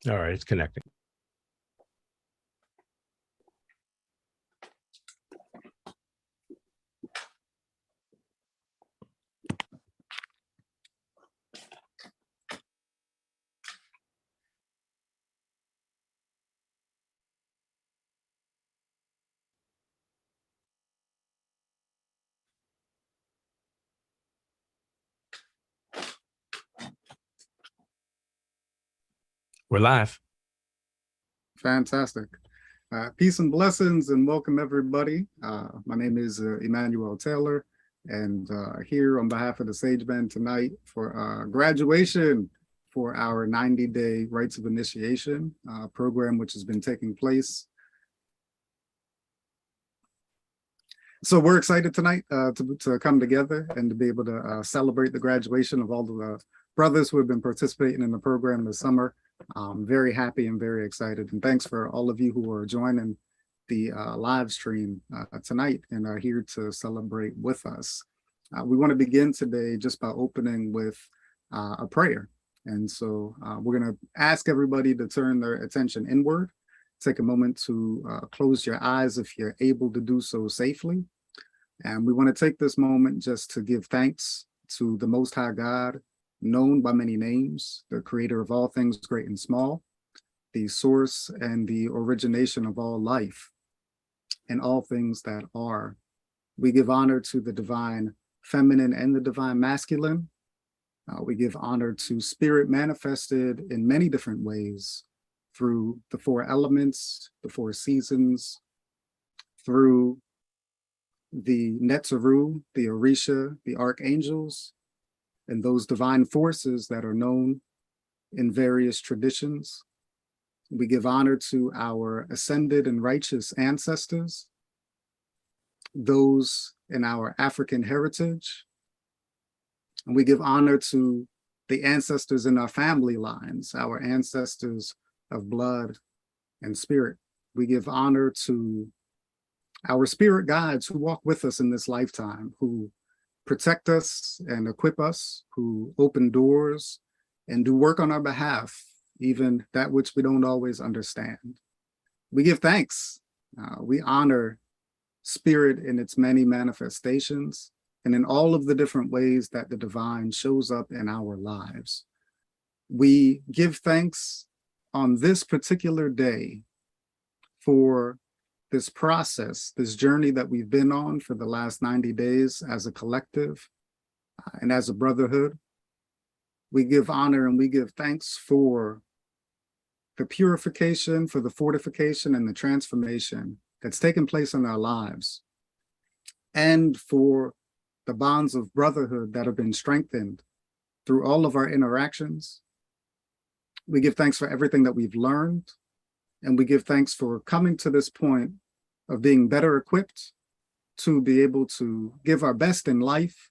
All right, it's connecting. We're live. Fantastic. Peace and blessings and welcome everybody. My name is Emmanuel Taylor, and here on behalf of the Sage Band tonight for graduation for our 90-day Rites of Initiation program, which has been taking place. So we're excited tonight to come together and to be able to celebrate the graduation of all the brothers who have been participating in the program this summer. I'm very happy and very excited. And thanks for all of you who are joining the live stream tonight and are here to celebrate with us. We want to begin today just by opening with a prayer. And so we're going to ask everybody to turn their attention inward. Take a moment to close your eyes if you're able to do so safely. And we want to take this moment just to give thanks to the Most High God, known by many names, the creator of all things great and small, the source and the origination of all life and all things that are. We give honor to the divine feminine and the divine masculine. We give honor to spirit manifested in many different ways through the four elements, the four seasons, through the Netzeru, the Orisha, the archangels, and those divine forces that are known in various traditions. We give honor to our ascended and righteous ancestors, those in our African heritage. And we give honor to the ancestors in our family lines, our ancestors of blood and spirit. We give honor to our spirit guides who walk with us in this lifetime, who protect us and equip us, who open doors and do work on our behalf, even that which we don't always understand. We give thanks. We honor spirit in its many manifestations and in all of the different ways that the divine shows up in our lives. We give thanks on this particular day for this process, this journey that we've been on for the last 90 days as a collective and as a brotherhood. We give honor and we give thanks for the purification, for the fortification and the transformation that's taken place in our lives, and for the bonds of brotherhood that have been strengthened through all of our interactions. We give thanks for everything that we've learned, and we give thanks for coming to this point of being better equipped to be able to give our best in life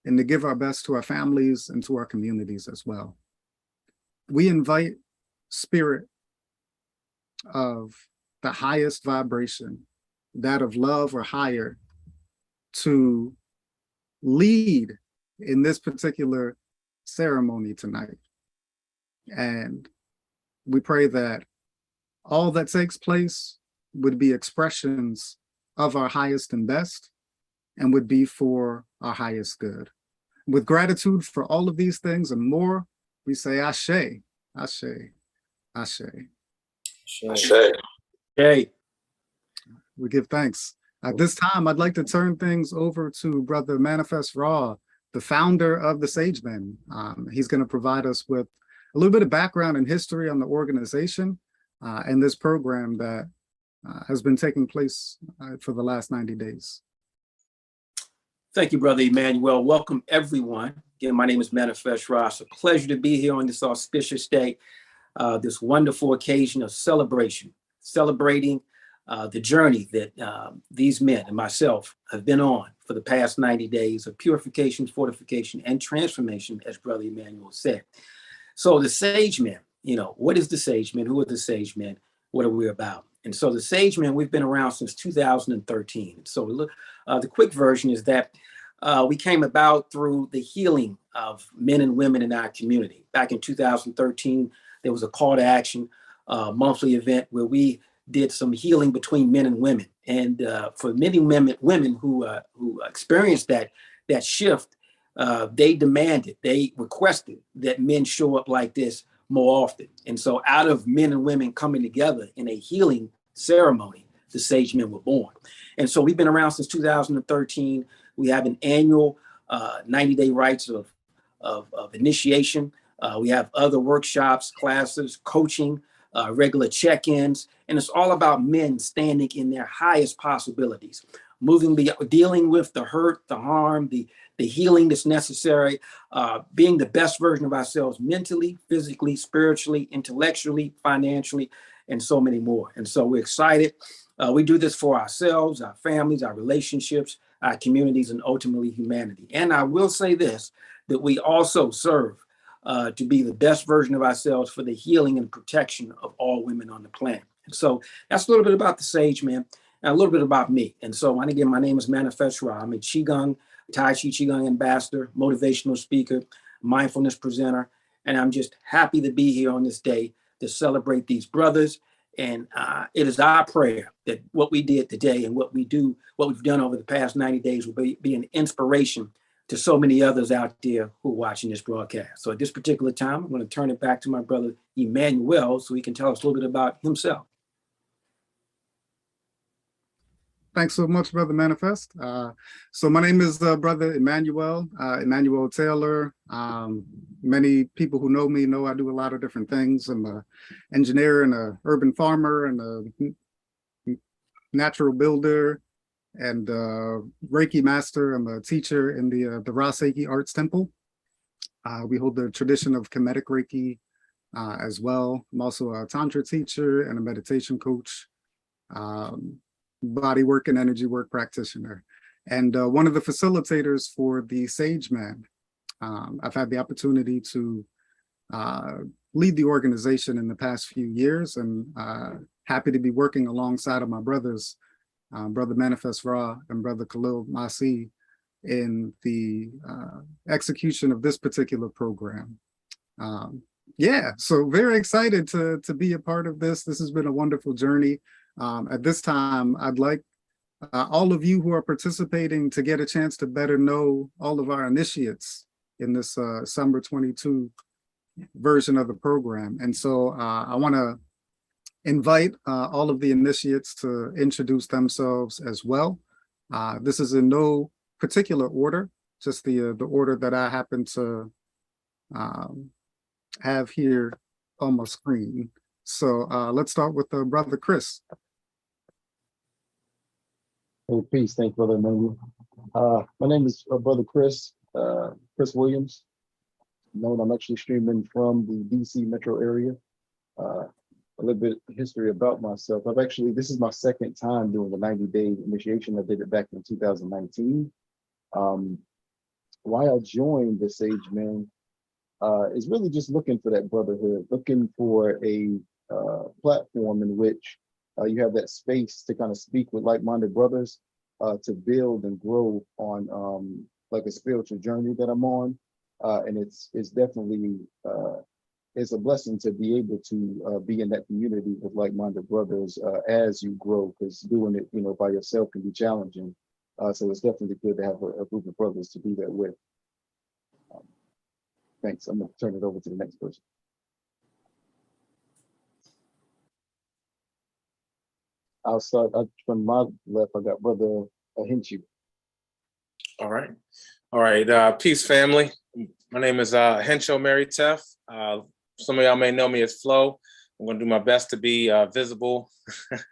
and to give our best to our families and to our communities as well. We invite spirit of the highest vibration, that of love or higher, to lead in this particular ceremony tonight. And we pray that all that takes place would be expressions of our highest and best and would be for our highest good. With gratitude for all of these things and more, we say Ashe, Ashe, Ashe. Ashe. Hey. We give thanks. At this time, I'd like to turn things over to Brother Manifest Raw, the founder of the Sage Band. He's going to provide us with a little bit of background and history on the organization and this program that has been taking place for the last 90 days. Thank you, Brother Emmanuel. Welcome, everyone. Again, my name is Manifest Ra. It's a pleasure to be here on this auspicious day, this wonderful occasion of celebration, celebrating the journey that these men and myself have been on for the past 90 days of purification, fortification, and transformation, as Brother Emmanuel said. So the Sage Men, what is the Sage Men? Who are the Sage Men? What are we about? And so the Sage Men, we've been around since 2013. So the quick version is that we came about through the healing of men and women in our community. Back in 2013, there was a call to action monthly event where we did some healing between men and women. And for many women who experienced that shift, they demanded, they requested that men show up like this more often. And so out of men and women coming together in a healing ceremony, the Sage Men were born. And so we've been around since 2013. We have an annual 90-day rites of initiation. We have other workshops, classes, coaching, regular check-ins, and it's all about men standing in their highest possibilities, dealing with the hurt, the harm, the healing that's necessary, being the best version of ourselves mentally, physically, spiritually, intellectually, financially, and so many more. And so we're excited. We do this for ourselves, our families, our relationships, our communities, and ultimately humanity. And I will say this, that we also serve to be the best version of ourselves for the healing and protection of all women on the planet. And so that's a little bit about the Sage Man and a little bit about me. And so again, my name is Manifest Ra. I'm a Qigong, Tai Chi Qigong ambassador, motivational speaker, mindfulness presenter, and I'm just happy to be here on this day to celebrate these brothers. And it is our prayer that what we did today and what we've done over the past 90 days will be an inspiration to so many others out there who are watching this broadcast. So at this particular time, I'm going to turn it back to my brother Emmanuel so he can tell us a little bit about himself. Thanks so much, Brother Manifest. So my name is Brother Emmanuel Taylor. Many people who know me know I do a lot of different things. I'm an engineer and an urban farmer and a natural builder and Reiki master. I'm a teacher in the Raseiki Arts Temple. We hold the tradition of Kemetic Reiki as well. I'm also a Tantra teacher and a meditation coach. Body work and energy work practitioner, and one of the facilitators for the Sage Men. I've had the opportunity to lead the organization in the past few years, and happy to be working alongside of my brothers, Brother Manifest Ra and Brother Khalil Masi, in the execution of this particular program. Yeah, so very excited to be a part of this. This has been a wonderful journey. At this time, I'd like all of you who are participating to get a chance to better know all of our initiates in this Summer 22 version of the program. And so I want to invite all of the initiates to introduce themselves as well. This is in no particular order, just the order that I happen to have here on my screen. So let's start with Brother Chris. Hey, peace. Thanks, Brother Emmanuel. My name is Brother Chris Williams. I'm actually streaming from the DC metro area. A little bit of history about myself. This is my second time doing the 90-day initiation. I did it back in 2019. Why I joined the Sage Men is really just looking for that brotherhood, looking for a platform in which you have that space to kind of speak with like-minded brothers, to build and grow on like a spiritual journey that I'm on. And it's definitely, it's a blessing to be able to be in that community with like-minded brothers as you grow, because doing it, by yourself can be challenging. So it's definitely good to have a group of brothers to do that with. Thanks. I'm going to turn it over to the next person. I'll start from my left. I got Brother Hinchu. All right. Peace, family. My name is Hencho Mary Teff. Some of y'all may know me as Flo. I'm going to do my best to be visible.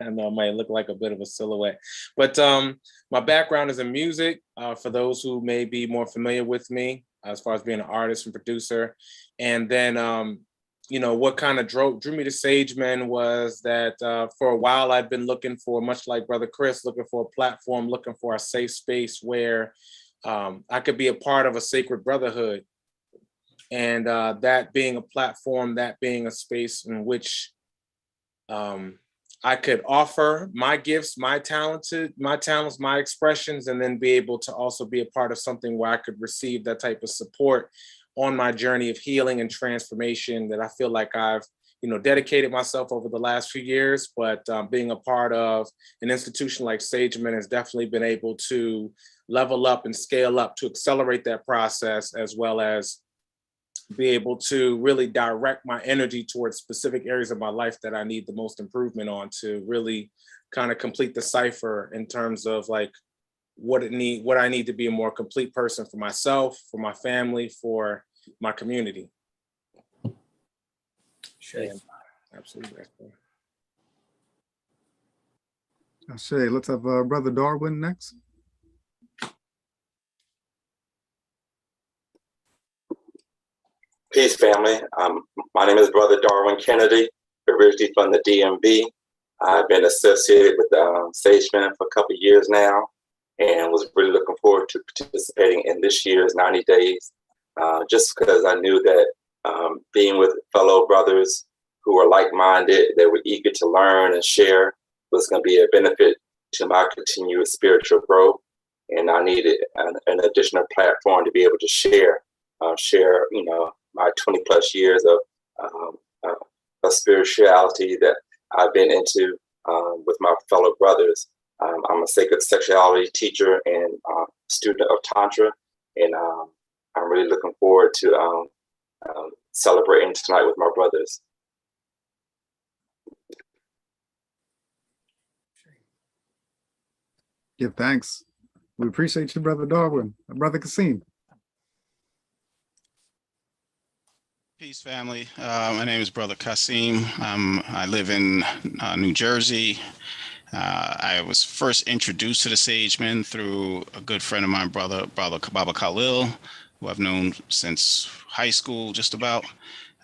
I know I might look like a bit of a silhouette, but my background is in music. For those who may be more familiar with me, as far as being an artist and producer, and then what kind of drew me to Sage Men was that for a while I'd been looking for, much like Brother Chris, looking for a platform, looking for a safe space where I could be a part of a sacred brotherhood. And that being a platform, that being a space in which I could offer my gifts, my talents, my expressions, and then be able to also be a part of something where I could receive that type of support on my journey of healing and transformation that I feel like I've dedicated myself over the last few years, but being a part of an institution like Sageman has definitely been able to level up and scale up to accelerate that process, as well as be able to really direct my energy towards specific areas of my life that I need the most improvement on to really kind of complete the cipher in terms of like what I need to be a more complete person for myself, for my family, for my community. Shay. Absolutely. Shay, let's have Brother Darwin next. Peace, family. My name is Brother Darwin Kennedy, originally from the DMV. I've been associated with Sageman for a couple of years now, and was really looking forward to participating in this year's 90 days, just because I knew that being with fellow brothers who were like-minded, they were eager to learn and share, was going to be a benefit to my continuous spiritual growth. And I needed an additional platform to be able to share, my 20 plus years of spirituality that I've been into with my fellow brothers. I'm a sacred sexuality teacher and student of Tantra, and I'm really looking forward to celebrating tonight with my brothers. Give thanks. We appreciate you, Brother Darwin. Brother Kasim. Peace, family. My name is Brother Kasim. I live in New Jersey. I was first introduced to the Sagemen through a good friend of mine, Brother Baba Khalil, who I've known since high school, just about.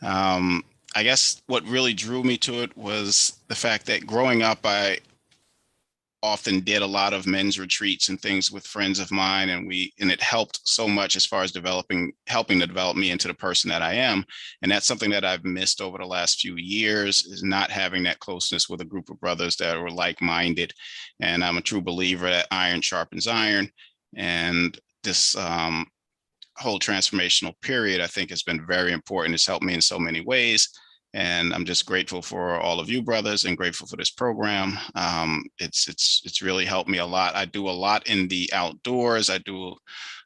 I guess what really drew me to it was the fact that growing up, I often did a lot of men's retreats and things with friends of mine, and it helped so much as far as helping to develop me into the person that I am. And that's something that I've missed over the last few years, is not having that closeness with a group of brothers that were like-minded. And I'm a true believer that iron sharpens iron, and this whole transformational period, I think, has been very important. It's helped me in so many ways. And I'm just grateful for all of you brothers and grateful for this program. It's really helped me a lot. I do a lot in the outdoors. I do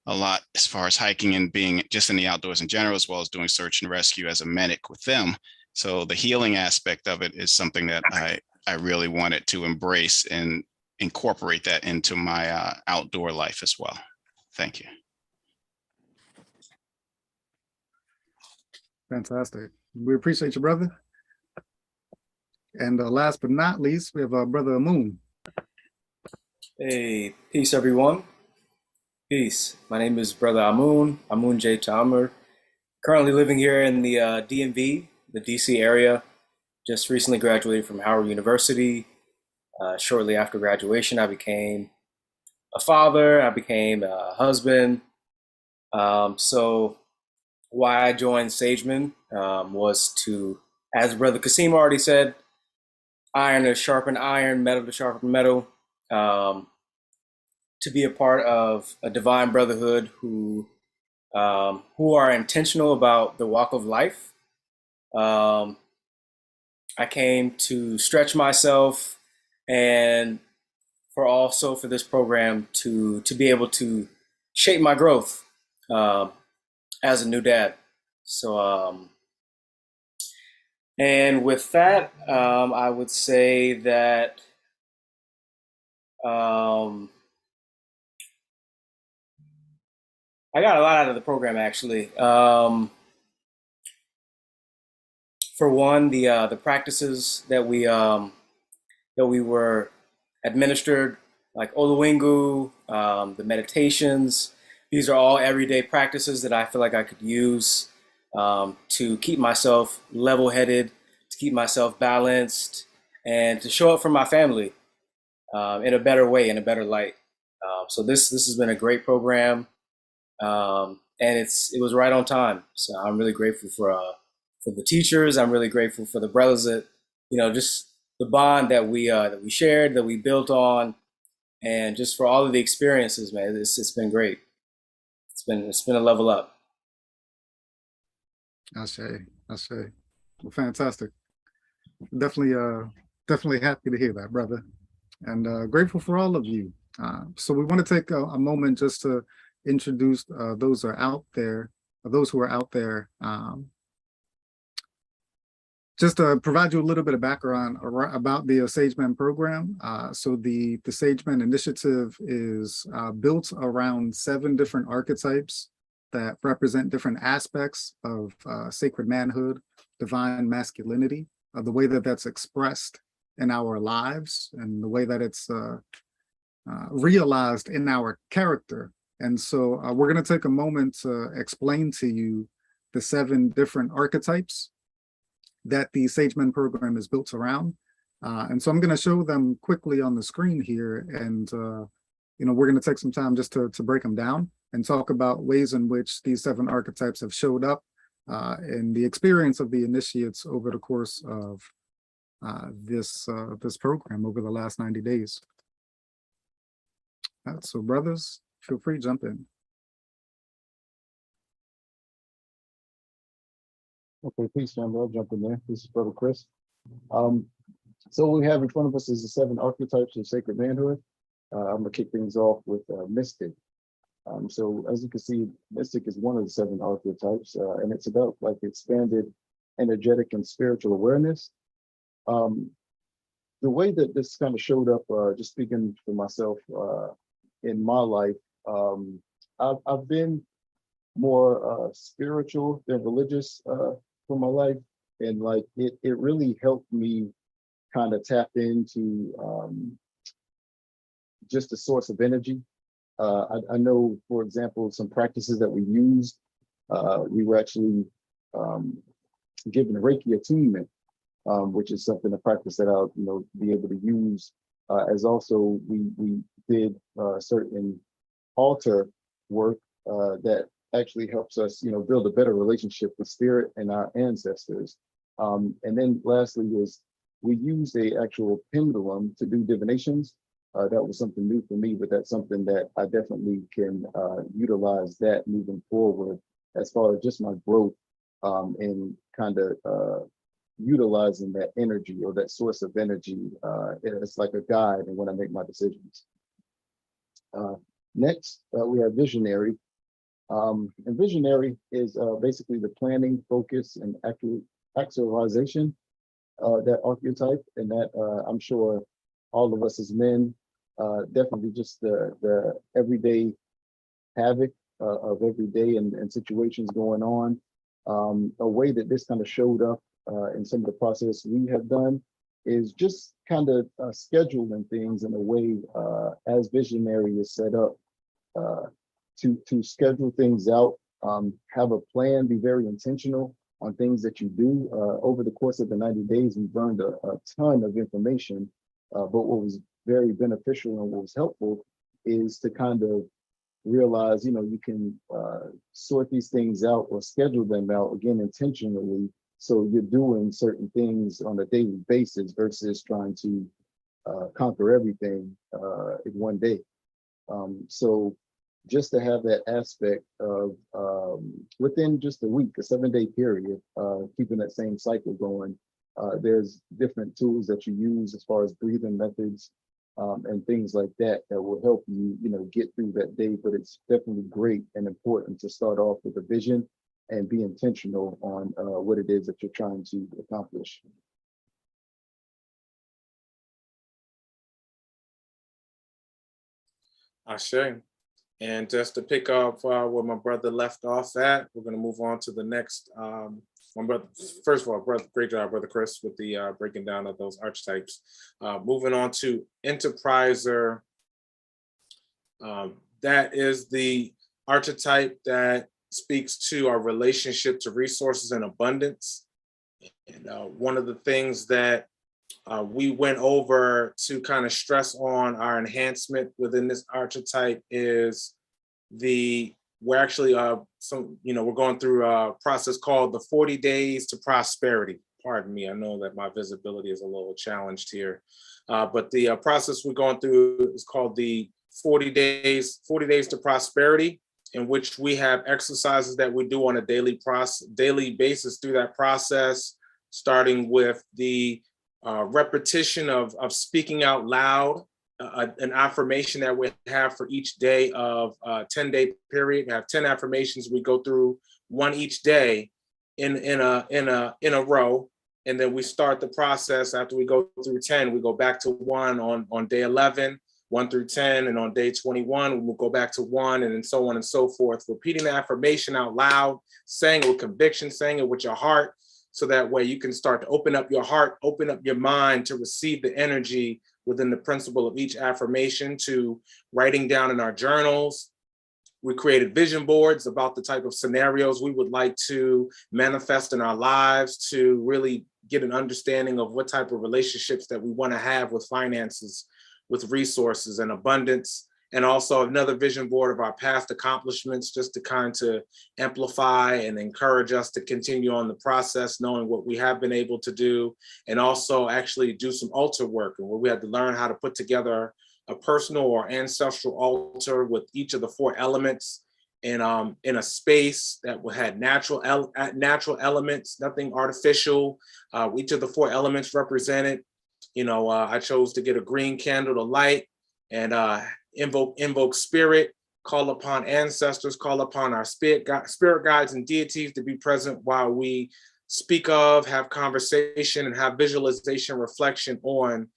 a lot as far as hiking and being just in the outdoors in general, as well as doing search and rescue as a medic with them. So the healing aspect of it is something that I really wanted to embrace and incorporate that into my outdoor life as well. Thank you. Fantastic. We appreciate you, brother. And last but not least, we have Brother Amun. Hey, peace everyone. Peace. My name is Brother Amun J. Tamer. Currently living here in the DMV, the DC area. Just recently graduated from Howard University. Shortly after graduation, I became a father. I became a husband. So why I joined Sageman was to, as Brother Kasim already said, iron to sharpen iron, metal to sharpen metal, to be a part of a divine brotherhood who are intentional about the walk of life. I came to stretch myself, and for this program to be able to shape my growth as a new dad. So, and with that, I would say that I got a lot out of the program, actually. For one, the practices that we were administered, like Oluwingu, the meditations. These are all everyday practices that I feel like I could use to keep myself level-headed, to keep myself balanced, and to show up for my family in a better way, in a better light. So this has been a great program, and it was right on time. So I'm really grateful for the teachers. I'm really grateful for the brothers that, just the bond that we shared, that we built on, and just for all of the experiences, man. It's been great. It's been a level up. I say. Well, fantastic. Definitely happy to hear that, brother, and grateful for all of you. So we want to take a moment just to introduce those who are out there, just to provide you a little bit of background about the SageMen program. So the SageMen initiative is built around 7 different archetypes that represent different aspects of sacred manhood, divine masculinity, the way that that's expressed in our lives and the way that it's realized in our character. And so we're going to take a moment to explain to you the 7 different archetypes that the SageMen program is built around. And so I'm going to show them quickly on the screen here. And, we're going to take some time just to break them down and talk about ways in which these 7 archetypes have showed up in the experience of the initiates over the course of this program over the last 90 days. So brothers, feel free to jump in. Okay, peace, family. I'll jump in there. This is Brother Chris. So what we have in front of us is the 7 archetypes of sacred manhood. I'm gonna kick things off with mystic. So as you can see, mystic is one of the 7 archetypes, and it's about like expanded energetic and spiritual awareness. The way that this kind of showed up, just speaking for myself, in my life, I've been more spiritual than religious for my life, and like it really helped me kind of tap into just a source of energy. I know, for example, some practices that we used, we were actually given Reiki attunement, which is something, a practice that I'll be able to use. As also we did certain altar work that actually helps us, build a better relationship with spirit and our ancestors. And then lastly is we used a actual pendulum to do divinations. That was something new for me, but that's something that I definitely can utilize that moving forward as far as just my growth and kind of utilizing that energy or that source of energy. It's like a guide and when I make my decisions. Next, we have visionary. And visionary is basically the planning, focus, and actualization, that archetype, and that I'm sure all of us as men, definitely just the everyday havoc of every day and situations going on. A way that this kind of showed up in some of the process we have done is just kind of scheduling things in a way as visionary is set up to schedule things out, have a plan, be very intentional on things that you do. Over the course of the 90 days, we've learned a ton of information, but what was very beneficial and what was helpful is to kind of realize, you can sort these things out or schedule them out, again, intentionally. So you're doing certain things on a daily basis versus trying to conquer everything in one day. So just to have that aspect of within just a week, a 7-day period, keeping that same cycle going, there's different tools that you use as far as breathing methods and things like that that will help you, get through that day. But it's definitely great and important to start off with a vision and be intentional on what it is that you're trying to accomplish. Ashe. And just to pick up where my brother left off at, we're going to move on to the next. My brother, first of all, great job, Brother Chris, with the breaking down of those archetypes. Moving on to enterpriser. That is the archetype that speaks to our relationship to resources and abundance. And one of the things that we went over to kind of stress on our enhancement within this archetype is we're actually we're going through a process called the 40 days to prosperity. Pardon me, I know that my visibility is a little challenged here, but the process we're going through is called the 40 days to prosperity, in which we have exercises that we do on a daily basis through that process starting with the repetition of speaking out loud, an affirmation that we have for each day of a 10-day period. We have 10 affirmations. We go through one each day in a row. And then we start the process after we go through 10, we go back to one on day 11, 1 through 10. And on day 21, we'll go back to one, and then so on and so forth. Repeating the affirmation out loud, saying it with conviction, saying it with your heart. So that way you can start to open up your heart, open up your mind to receive the energy within the principle of each affirmation, to writing down in our journals. We created vision boards about the type of scenarios we would like to manifest in our lives, to really get an understanding of what type of relationships that we want to have with finances, with resources and abundance. And also another vision board of our past accomplishments, just to kind of amplify and encourage us to continue on the process, knowing what we have been able to do, and also actually do some altar work, and where we had to learn how to put together a personal or ancestral altar with each of the 4 elements in a space that had natural elements, nothing artificial. Each of the 4 elements represented. I chose to get a green candle to light and invoke spirit, call upon ancestors, call upon our spirit guides and deities to be present while we speak of, have conversation, and have visualization, reflection on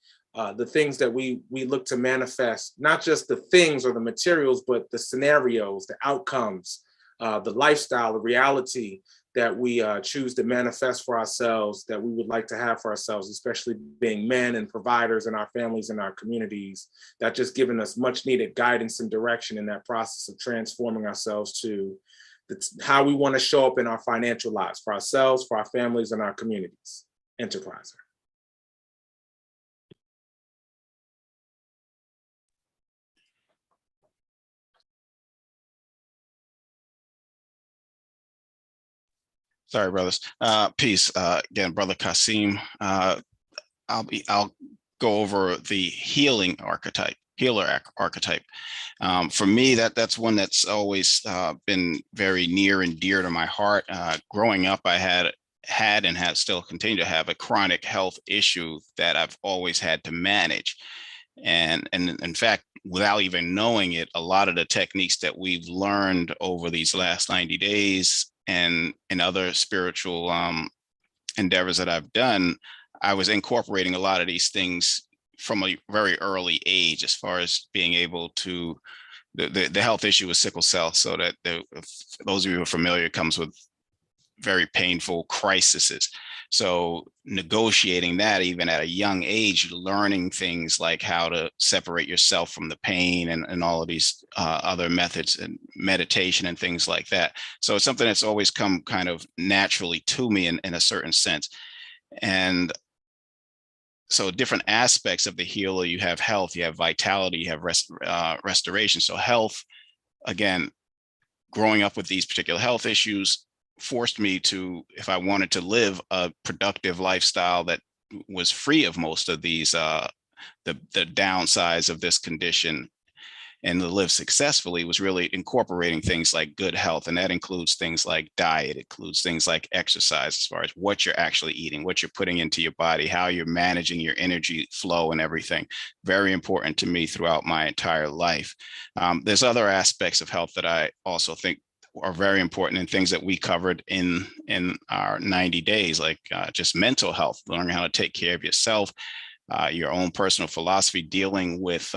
the things that we look to manifest. Not just the things or the materials, but the scenarios, the outcomes, the lifestyle, the reality that we choose to manifest for ourselves, that we would like to have for ourselves, especially being men and providers in our families and our communities. That just given us much needed guidance and direction in that process of transforming ourselves to how we want to show up in our financial lives for ourselves, for our families, and our communities. Enterpriser. Sorry, brothers. Peace. Again, Brother Kasim. I'll go over the healing archetype, healer archetype. For me, that's one that's always been very near and dear to my heart. Growing up, I had and still continue to have a chronic health issue that I've always had to manage. And in fact, without even knowing it, a lot of the techniques that we've learned over these last 90 days and in other spiritual endeavors that I've done, I was incorporating a lot of these things from a very early age, as far as being able to, the health issue with sickle cell. So that those of you who are familiar, it comes with very painful crises. So negotiating that even at a young age, learning things like how to separate yourself from the pain and all of these other methods and meditation and things like that. So it's something that's always come kind of naturally to me in a certain sense. And so different aspects of the healer, you have health, you have vitality, you have restoration. So health, again, growing up with these particular health issues forced me to, if I wanted to live a productive lifestyle that was free of most of these, the downsides of this condition, and to live successfully, was really incorporating things like good health. And that includes things like diet, it includes things like exercise, as far as what you're actually eating, what you're putting into your body, how you're managing your energy flow and everything. Very important to me throughout my entire life. There's other aspects of health that I also think are very important, and things that we covered in our 90 days, like just mental health, learning how to take care of yourself, your own personal philosophy, dealing with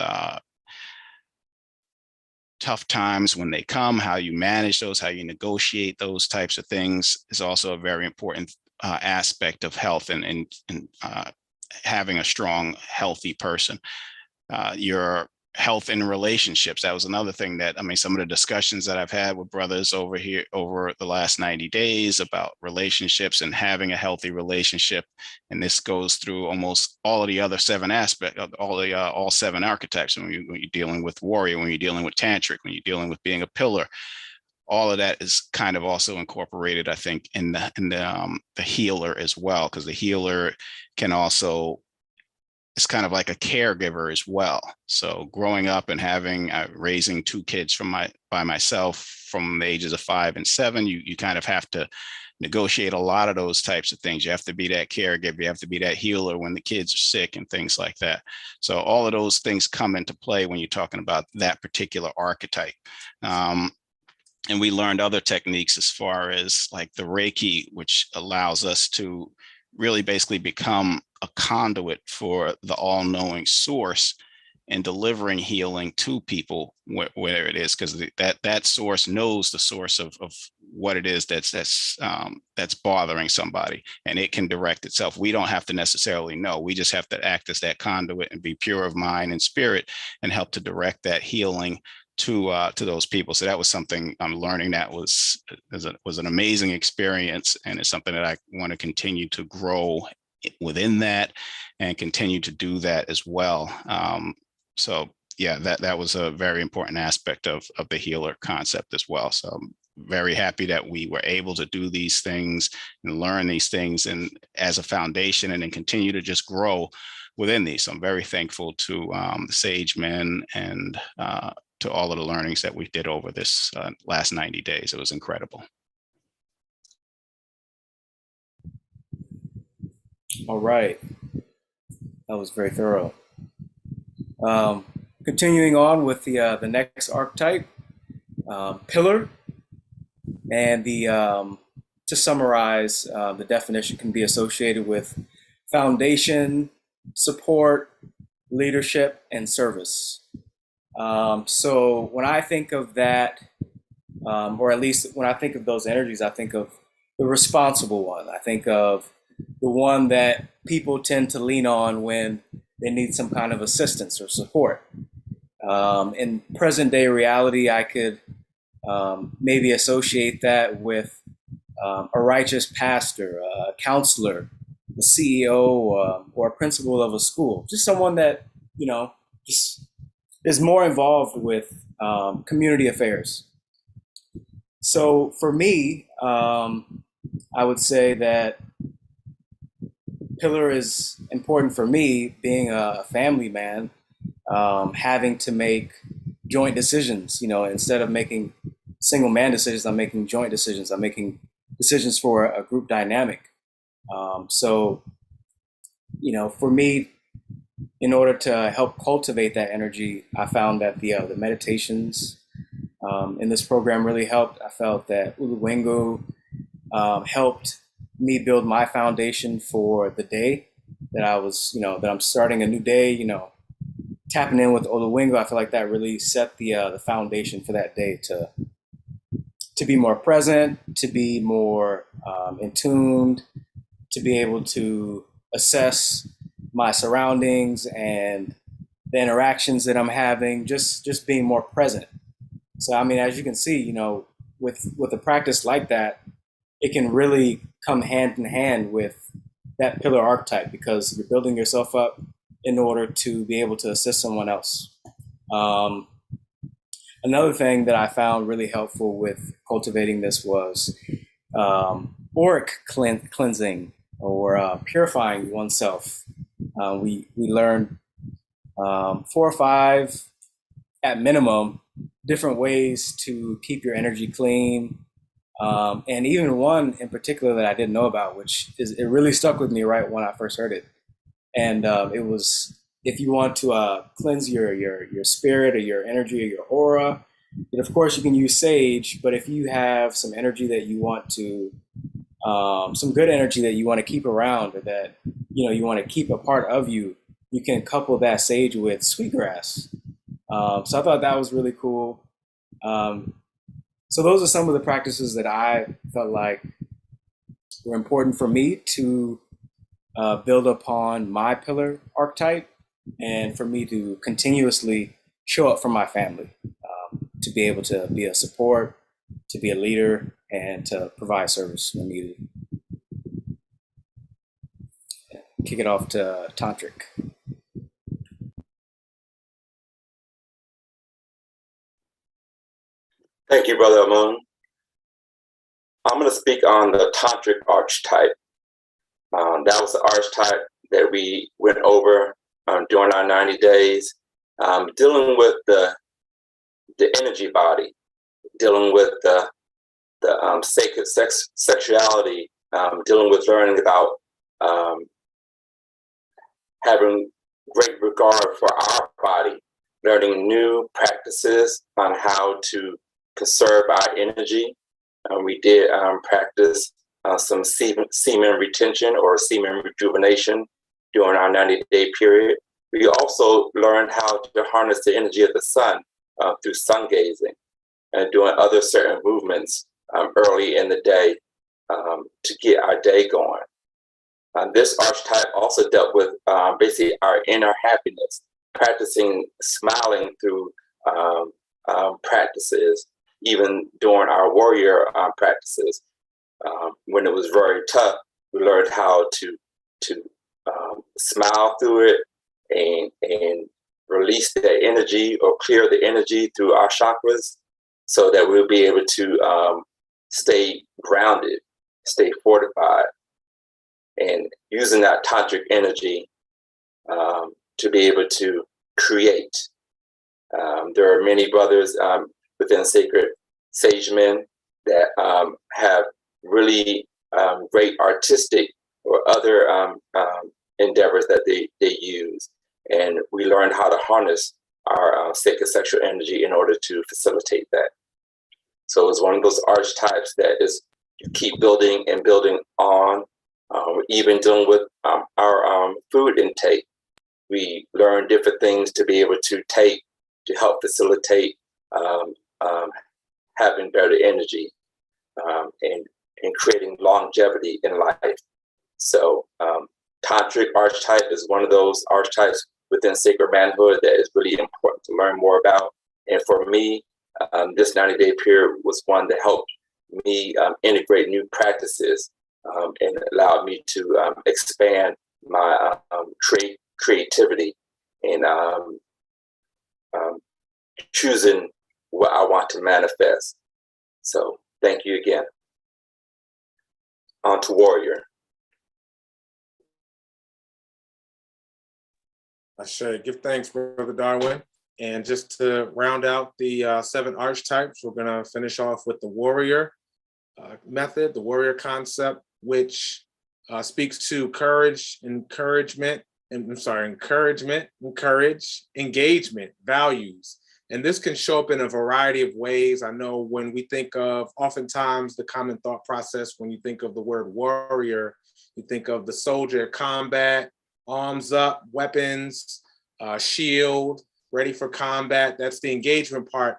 tough times when they come, how you manage those, how you negotiate those types of things is also a very important aspect of health, and having a strong, healthy person. Your health in relationships, that was another thing that, I mean, some of the discussions that I've had with brothers over the last 90 days about relationships and having a healthy relationship. And this goes through almost all of the other 7 aspects of all 7 archetypes. When you're dealing with warrior, when you're dealing with tantric, when you're dealing with being a pillar, all of that is kind of also incorporated, I think, in the healer as well, because the healer can also, it's kind of like a caregiver as well. So growing up and raising 2 kids by myself from the ages of 5 and 7, you kind of have to negotiate a lot of those types of things. You have to be that caregiver, you have to be that healer when the kids are sick and things like that. So all of those things come into play when you're talking about that particular archetype. And we learned other techniques as far as like the Reiki, which allows us to really basically become a conduit for the all-knowing source and delivering healing to people where it is, because that source knows the source of what it is that's bothering somebody, and it can direct itself. We don't have to necessarily know. We just have to act as that conduit and be pure of mind and spirit and help to direct that healing to those people. So that was something I'm learning that was an amazing experience, and it's something that I want to continue to grow within that and continue to do that as well. So yeah, that was a very important aspect of the healer concept as well. So I'm very happy that we were able to do these things and learn these things and as a foundation, and then continue to just grow within these. So I'm very thankful to the Sage Men and to all of the learnings that we did over this last 90 days. It was incredible. All right. That was very thorough. Continuing on with the next archetype, pillar, and to summarize, the definition can be associated with foundation, support, leadership, and service. So when I think of that, or at least when I think of those energies, I think of the responsible one. I think of the one that people tend to lean on when they need some kind of assistance or support. In present day reality, I could maybe associate that with a righteous pastor, a counselor, a CEO, or a principal of a school, just someone that, just is more involved with community affairs. So for me, I would say that pillar is important for me, being a family man, having to make joint decisions. Instead of making single man decisions, I'm making joint decisions. I'm making decisions for a group dynamic. So for me, in order to help cultivate that energy, I found that the meditations in this program really helped. I felt that Uluwengu helped me build my foundation for the day, that I was, that I'm starting a new day, tapping in with Uluwengu. I feel like that really set the foundation for that day to be more present, to be more in tuned, to be able to assess my surroundings and the interactions that I'm having, just being more present. So, as you can see, with a practice like that, it can really come hand in hand with that pillar archetype, because you're building yourself up in order to be able to assist someone else. Another thing that I found really helpful with cultivating this was auric cleansing, or purifying oneself. We learned 4 or 5 at minimum different ways to keep your energy clean. And even one in particular that I didn't know about, it really stuck with me right when I first heard it. And it was, if you want to cleanse your spirit or your energy or your aura, then of course you can use sage. But if you have some energy that you want to, some good energy that you want to keep around, or that you want to keep a part of you, you can couple that sage with sweetgrass. So I thought that was really cool. So those are some of the practices that I felt like were important for me to build upon my pillar archetype, and for me to continuously show up for my family, to be able to be a support, to be a leader, and to provide service when needed. Kick it off to Tantric. Thank you, Brother Amun. I'm going to speak on the Tantric archetype. That was the archetype that we went over during our 90 days, dealing with the energy body, dealing with the the sacred sexuality, dealing with learning about having great regard for our body, learning new practices on how to conserve our energy. We did practice some semen retention or semen rejuvenation during our 90-day period. We also learned how to harness the energy of the sun through sun gazing and doing other certain movements early in the day to get our day going. This archetype also dealt with basically our inner happiness, practicing smiling through practices, even during our warrior practices. When it was very tough, we learned how to smile through it and release the energy or clear the energy through our chakras so that we'll be able to stay grounded, stay fortified, and using that tantric energy to be able to create. There are many brothers within Sacred Sage Men that have really great artistic or other endeavors that they use. And we learned how to harness our sacred sexual energy in order to facilitate that. So it's one of those archetypes that is you keep building and building on. Even dealing with our food intake, we learn different things to be able to take to help facilitate having better energy and creating longevity in life. So tantric archetype is one of those archetypes within sacred manhood that is really important to learn more about. And for me, this 90-day period was one that helped me integrate new practices and allowed me to expand my creativity and choosing what I want to manifest. So thank you again. On to warrior. I should give thanks, Brother Darwin. And just to round out the 7 archetypes, we're going to finish off with the warrior method, the warrior concept, which speaks to courage, encouragement, courage, engagement, values. And this can show up in a variety of ways. I know when we think of, oftentimes the common thought process, when you think of the word warrior, you think of the soldier combat, arms up, weapons, shield, ready for combat. That's the engagement part.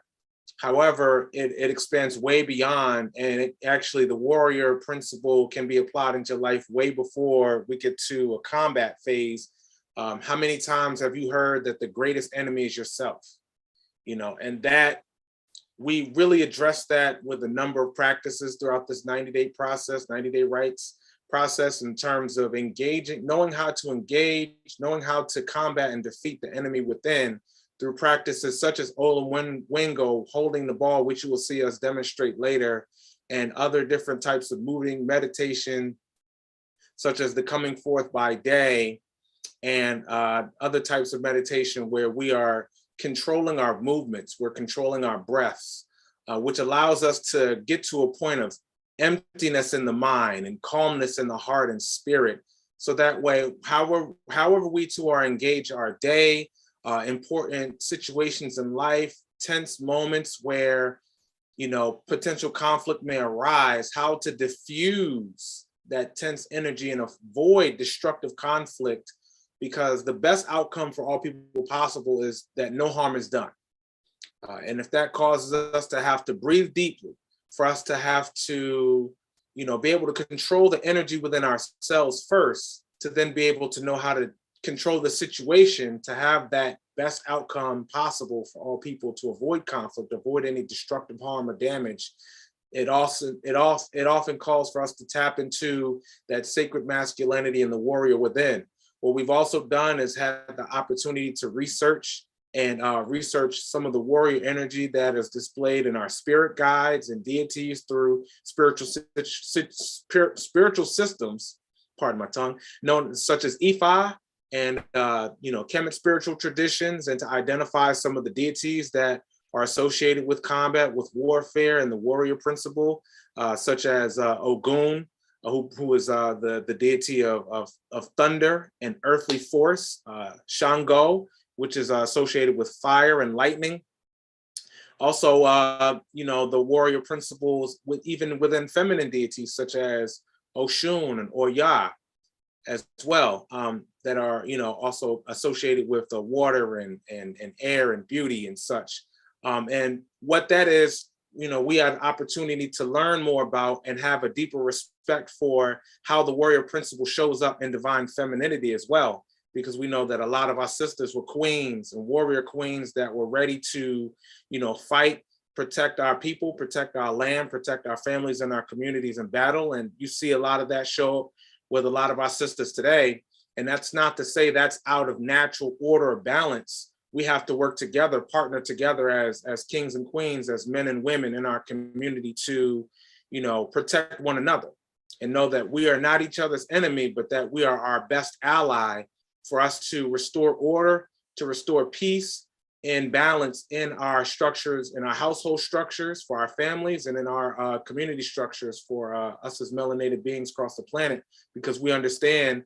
However, it expands way beyond, and actually the warrior principle can be applied into life way before we get to a combat phase. How many times have you heard that the greatest enemy is yourself? You know, and that we really address that with a number of practices throughout this 90-day process, 90-day rites process, in terms of engaging, knowing how to engage, knowing how to combat and defeat the enemy within through practices such as Ola-Wingo, holding the ball, which you will see us demonstrate later, and other different types of moving meditation, such as the coming forth by day, and other types of meditation where we are controlling our movements, we're controlling our breaths, which allows us to get to a point of emptiness in the mind and calmness in the heart and spirit. So that way, however we too are engaged our day, important situations in life, tense moments where, you know, potential conflict may arise, how to diffuse that tense energy and avoid destructive conflict, because the best outcome for all people possible is that no harm is done. And if that causes us to have to breathe deeply, for us to have to, you know, be able to control the energy within ourselves first, to then be able to know how to control the situation, to have that best outcome possible for all people, to avoid conflict, avoid any destructive harm or damage. It often calls for us to tap into that sacred masculinity and the warrior within. What we've also done is had the opportunity to research some of the warrior energy that is displayed in our spirit guides and deities through spiritual systems, pardon my tongue, known such as Ifa and Kemet spiritual traditions, and to identify some of the deities that are associated with combat, with warfare, and the warrior principle. such as Ogun, who is the deity of thunder and earthly force, Shango, which is associated with fire and lightning. Also, the warrior principles even within feminine deities such as Oshun and Oya as well, that are, also associated with the water and air and beauty and such. And what that is, we had an opportunity to learn more about and have a deeper respect for how the warrior principle shows up in divine femininity as well, because we know that a lot of our sisters were queens and warrior queens that were ready to, fight, protect our people, protect our land, protect our families and our communities in battle. And you see a lot of that show up with a lot of our sisters today. And that's not to say that's out of natural order or balance. We have to work together, partner together as kings and queens, as men and women in our community to, protect one another and know that we are not each other's enemy, but that we are our best ally for us to restore order, to restore peace and balance in our structures, in our household structures for our families, and in our community structures for us as melanated beings across the planet, because we understand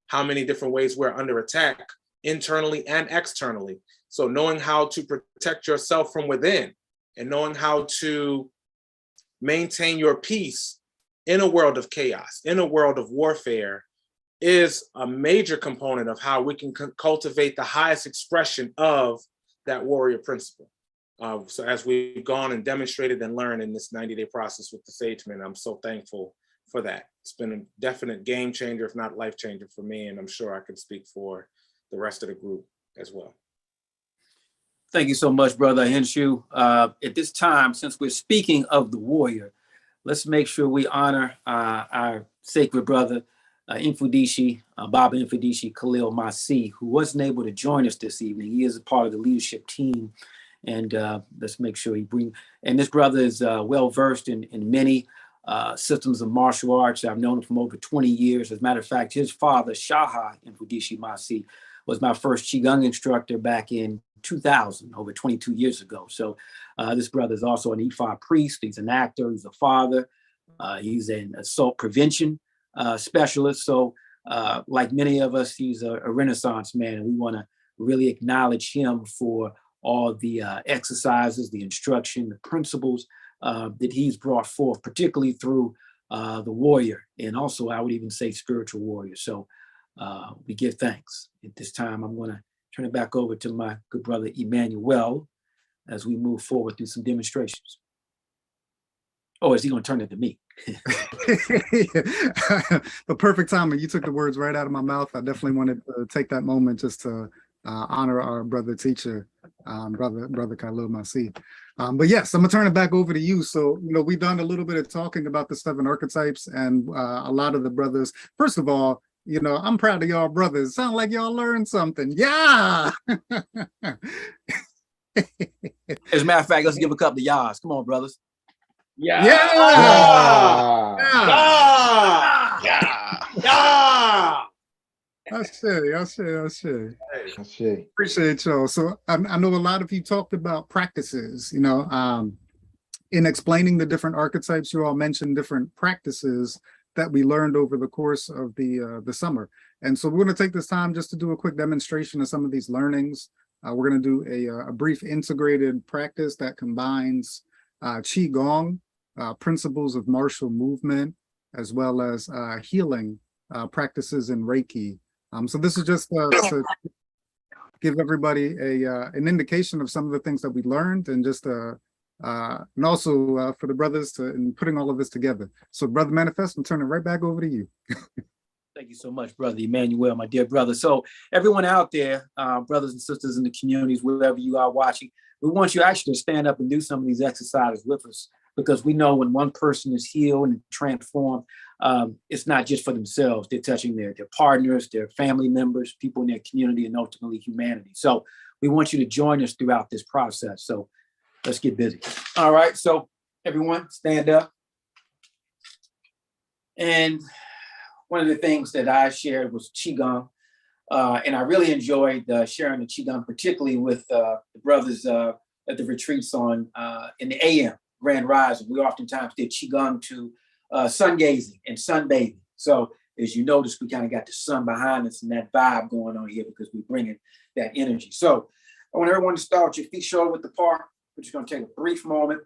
how many different ways we're under attack internally and externally. So knowing how to protect yourself from within and knowing how to maintain your peace in a world of chaos, in a world of warfare, is a major component of how we can cultivate the highest expression of that warrior principle. So as we've gone and demonstrated and learned in this 90-day process with the Sagemen, I'm so thankful for that. It's been a definite game changer, if not life changer for me, and I'm sure I can speak for the rest of the group as well. Thank you so much, Brother Henshu. At this time, since we're speaking of the warrior, let's make sure we honor our sacred brother, Mfudishi, Baba Mfudishi Khalil Masi, who wasn't able to join us this evening. He is a part of the leadership team, and let's make sure and this brother is well-versed in many systems of martial arts. I've known him for over 20 years. As a matter of fact, his father, Shaha Mfudishi Masi, was my first Qigong instructor back in 2000, over 22 years ago. So this brother is also an Ifa priest. He's an actor. He's a father. He's an assault prevention specialist. So like many of us, he's a Renaissance man, and we want to really acknowledge him for all the exercises, the instruction, the principles that he's brought forth, particularly through the warrior, and also I would even say spiritual warrior. So we give thanks. At this time, I'm going to turn it back over to my good brother Emmanuel as we move forward through some demonstrations. Oh, is he going to turn it to me? The perfect timing. You took the words right out of my mouth. I definitely wanted to take that moment just to honor our brother teacher, brother Khalil Masi. But yes, I'm gonna turn it back over to you. So, we've done a little bit of talking about the 7 archetypes, and a lot of the brothers. First of all, I'm proud of y'all brothers. Sound like y'all learned something. Yeah. As a matter of fact, let's give a couple of yas. Come on, brothers. Yeah. Ah. Yeah. I say. Shit. Appreciate y'all. So I know a lot of you talked about practices, in explaining the different archetypes. You all mentioned different practices that we learned over the course of the summer. And so we're going to take this time just to do a quick demonstration of some of these learnings. We're going to do a brief integrated practice that combines Qigong, principles of martial movement, as well as healing practices in Reiki. So this is just to give everybody an indication of some of the things that we learned, and just and also for the brothers in putting all of this together. So Brother Manifest, I'm turning right back over to you. Thank you so much, Brother Emmanuel, my dear brother. So everyone out there, brothers and sisters in the communities, wherever you are watching, we want you actually to stand up and do some of these exercises with us, because we know when one person is healed and transformed, it's not just for themselves. They're touching their partners, their family members, people in their community, and ultimately humanity. So we want you to join us throughout this process. So let's get busy. All right, so everyone stand up. And one of the things that I shared was Qigong. And I really enjoyed sharing the Qigong, particularly with the brothers at the retreats in the AM. Grand Rising. We oftentimes did Qigong to sun gazing and sunbathing. So as you notice, we kind of got the sun behind us and that vibe going on here because we're bringing that energy. So I want everyone to start with your feet shoulder width apart. We're just going to take a brief moment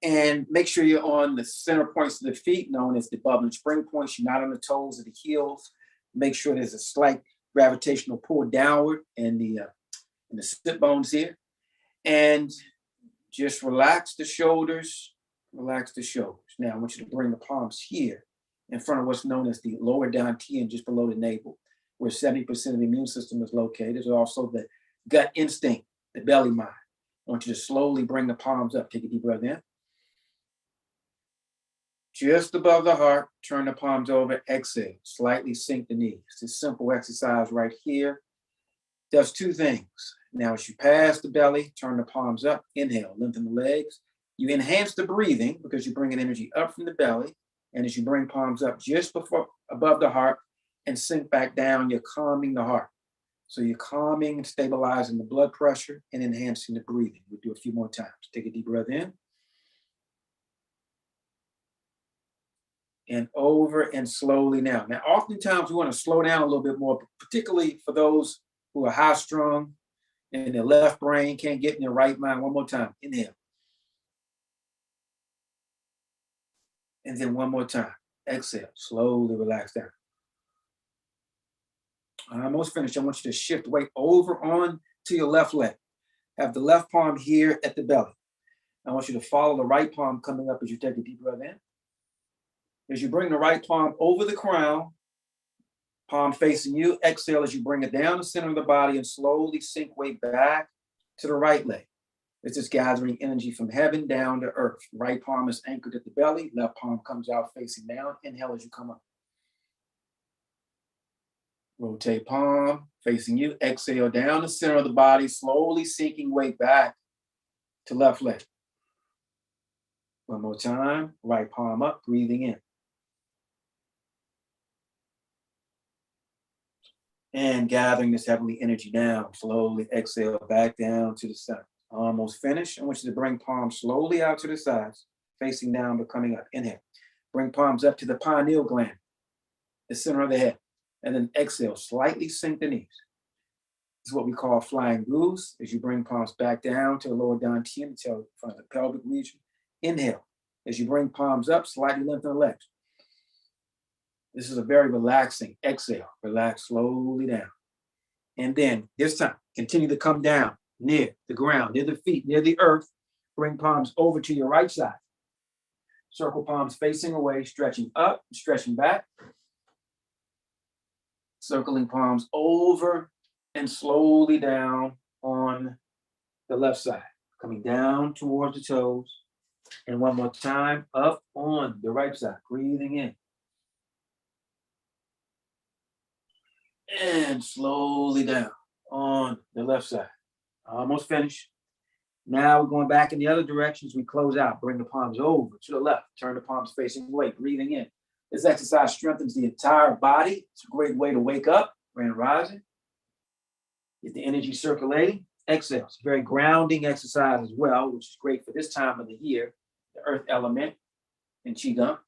and make sure you're on the center points of the feet, known as the bubbling spring points. You're not on the toes or the heels. Make sure there's a slight gravitational pull downward in the sit bones here. And just relax the shoulders, relax the shoulders. Now I want you to bring the palms here in front of what's known as the lower dantian, just below the navel, where 70% of the immune system is located. There's also the gut instinct, the belly mind. I want you to slowly bring the palms up. Take a deep breath in. Just above the heart, turn the palms over, exhale, slightly sink the knees. This simple exercise right here does two things. Now, as you pass the belly, turn the palms up, inhale, lengthen the legs. You enhance the breathing because you're bringing energy up from the belly. And as you bring palms up just above the heart and sink back down, you're calming the heart. So you're calming and stabilizing the blood pressure and enhancing the breathing. We'll do a few more times. Take a deep breath in. And over and slowly now. Now, oftentimes we want to slow down a little bit more, particularly for those who are high strung and their left brain can't get in their right mind. One more time. Inhale. And then one more time. Exhale. Slowly relax down. I'm almost finished. I want you to shift weight over on to your left leg. Have the left palm here at the belly. I want you to follow the right palm coming up as you take a deep breath in. As you bring the right palm over the crown, palm facing you, exhale as you bring it down the center of the body and slowly sink weight back to the right leg. It's just gathering energy from heaven down to earth. Right palm is anchored at the belly, left palm comes out facing down. Inhale as you come up. Rotate palm facing you, exhale down the center of the body, slowly sinking weight back to left leg. One more time, right palm up, breathing in. And gathering this heavenly energy down, slowly exhale back down to the center. Almost finished. I want you to bring palms slowly out to the sides, facing down but coming up. Inhale. Bring palms up to the pineal gland, the center of the head. And then exhale, slightly sink the knees. This is what we call flying goose. As you bring palms back down to the lower dantian, until front of the pelvic region. Inhale. As you bring palms up, slightly lengthen the legs. This is a very relaxing exhale. Relax slowly down. And then this time, continue to come down near the ground, near the feet, near the earth. Bring palms over to your right side. Circle palms facing away, stretching up, stretching back. Circling palms over and slowly down on the left side. Coming down towards the toes. And one more time, up on the right side. Breathing in. And slowly down on the left side. Almost finished. Now we're going back in the other directions. We close out. Bring the palms over to the left. Turn the palms facing away. Breathing in. This exercise strengthens the entire body. It's a great way to wake up. Grand rising. Get the energy circulating. Exhale. It's a very grounding exercise as well, which is great for this time of the year. The earth element in Qigong.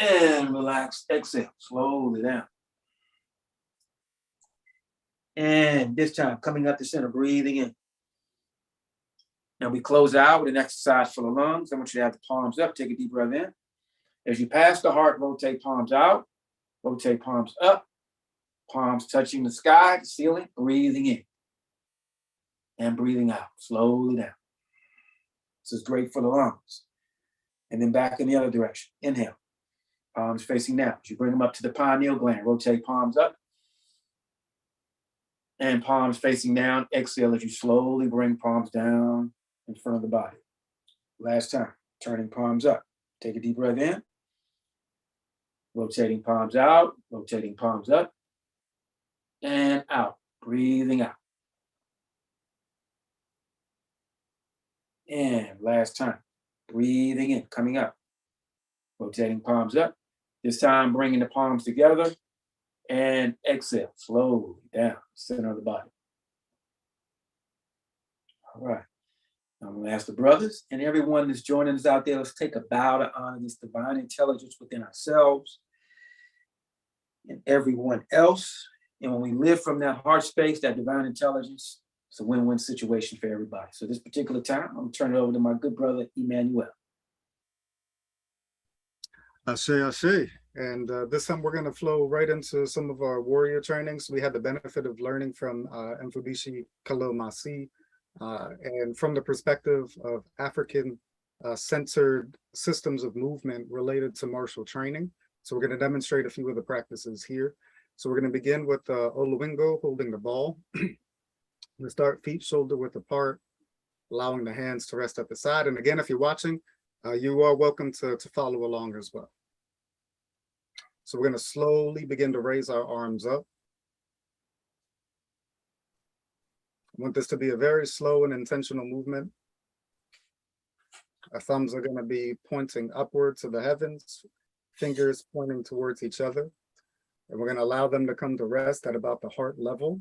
And relax, exhale, slowly down. And this time, coming up the center, breathing in. Now we close out with an exercise for the lungs. I want you to have the palms up, take a deep breath in. As you pass the heart, rotate palms out, rotate palms up, palms touching the sky, the ceiling, breathing in. And breathing out, slowly down. This is great for the lungs. And then back in the other direction, inhale. Palms facing down. As you bring them up to the pineal gland, rotate palms up. And palms facing down. Exhale as you slowly bring palms down in front of the body. Last time, turning palms up. Take a deep breath in. Rotating palms out, rotating palms up. And out, breathing out. And last time, breathing in, coming up. Rotating palms up. This time, bringing the palms together and exhale slowly down, center of the body. All right. I'm going to ask the brothers and everyone that's joining us out there, let's take a bow to honor this divine intelligence within ourselves and everyone else. And when we live from that heart space, that divine intelligence, it's a win-win situation for everybody. So this particular time, I'm going to turn it over to my good brother, Emmanuel. Ashe, ashe. And this time we're going to flow right into some of our warrior trainings. We had the benefit of learning from Mfudishi Kalo Masi, and from the perspective of African centered systems of movement related to martial training. So we're going to demonstrate a few of the practices here. So we're going to begin with Oluwingo holding the ball. We start feet shoulder width apart, allowing the hands to rest at the side. And again, if you're watching, you are welcome to follow along as well. So we're going to slowly begin to raise our arms up. I want this to be a very slow and intentional movement. Our thumbs are going to be pointing upward to the heavens, fingers pointing towards each other. And we're going to allow them to come to rest at about the heart level.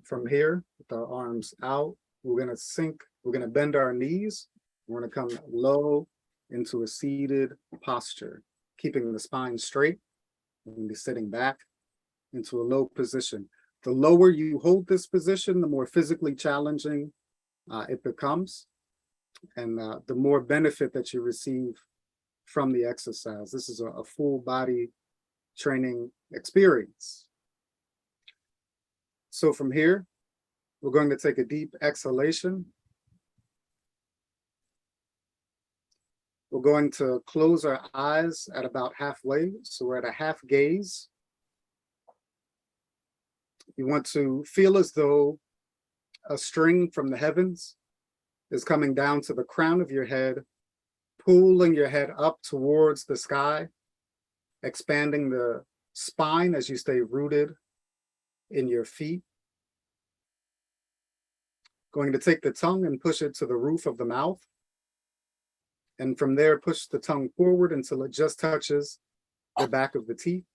From here, with our arms out, we're going to sink, we're going to bend our knees. We're going to come low into a seated posture, keeping the spine straight. We're going to be sitting back into a low position. The lower you hold this position, the more physically challenging it becomes, and the more benefit that you receive from the exercise. This is a full body training experience. So from here, we're going to take a deep exhalation. We're going to close our eyes at about halfway. So we're at a half gaze. You want to feel as though a string from the heavens is coming down to the crown of your head, pulling your head up towards the sky, expanding the spine as you stay rooted in your feet. Going to take the tongue and push it to the roof of the mouth. And from there, push the tongue forward until it just touches the back of the teeth.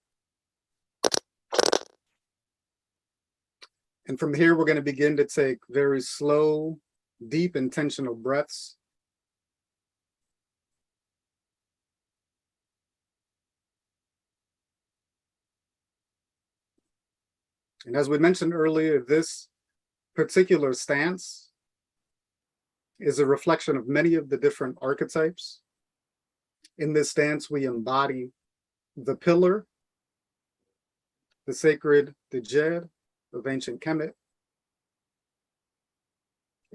And from here, we're going to begin to take very slow, deep, intentional breaths. And as we mentioned earlier, this particular stance is a reflection of many of the different archetypes. In this stance, we embody the pillar, the sacred Djed of ancient Kemet,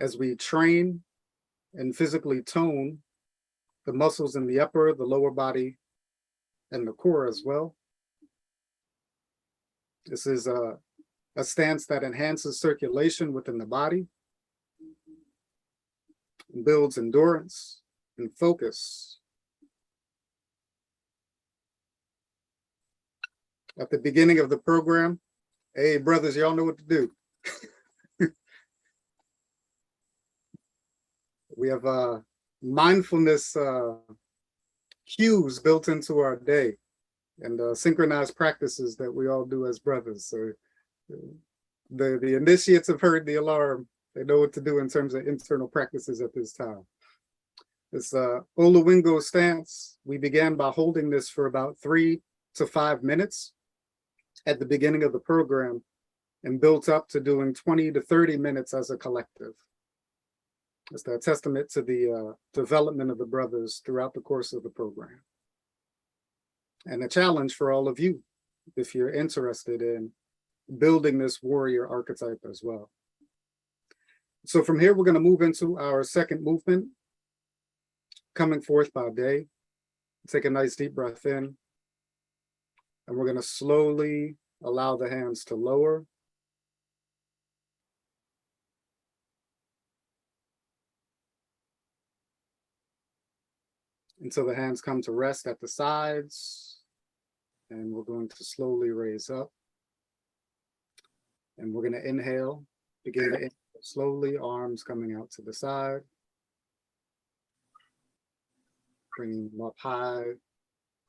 as we train and physically tone the muscles in the upper, the lower body, and the core as well. This is a stance that enhances circulation within the body, builds endurance and focus. At the beginning of the program, hey, brothers, y'all know what to do. We have mindfulness cues built into our day and synchronized practices that we all do as brothers. So the initiates have heard the alarm. They know what to do in terms of internal practices at this time. This Oluwingo stance, we began by holding this for about 3 to 5 minutes at the beginning of the program and built up to doing 20 to 30 minutes as a collective. It's a testament to the development of the brothers throughout the course of the program. And a challenge for all of you, if you're interested in building this warrior archetype as well. So from here, we're going to move into our second movement, coming forth by day. Take a nice deep breath in. And we're going to slowly allow the hands to lower. Until the hands come to rest at the sides. And we're going to slowly raise up. And we're going to inhale, begin to inhale slowly, arms coming out to the side. Bringing them up high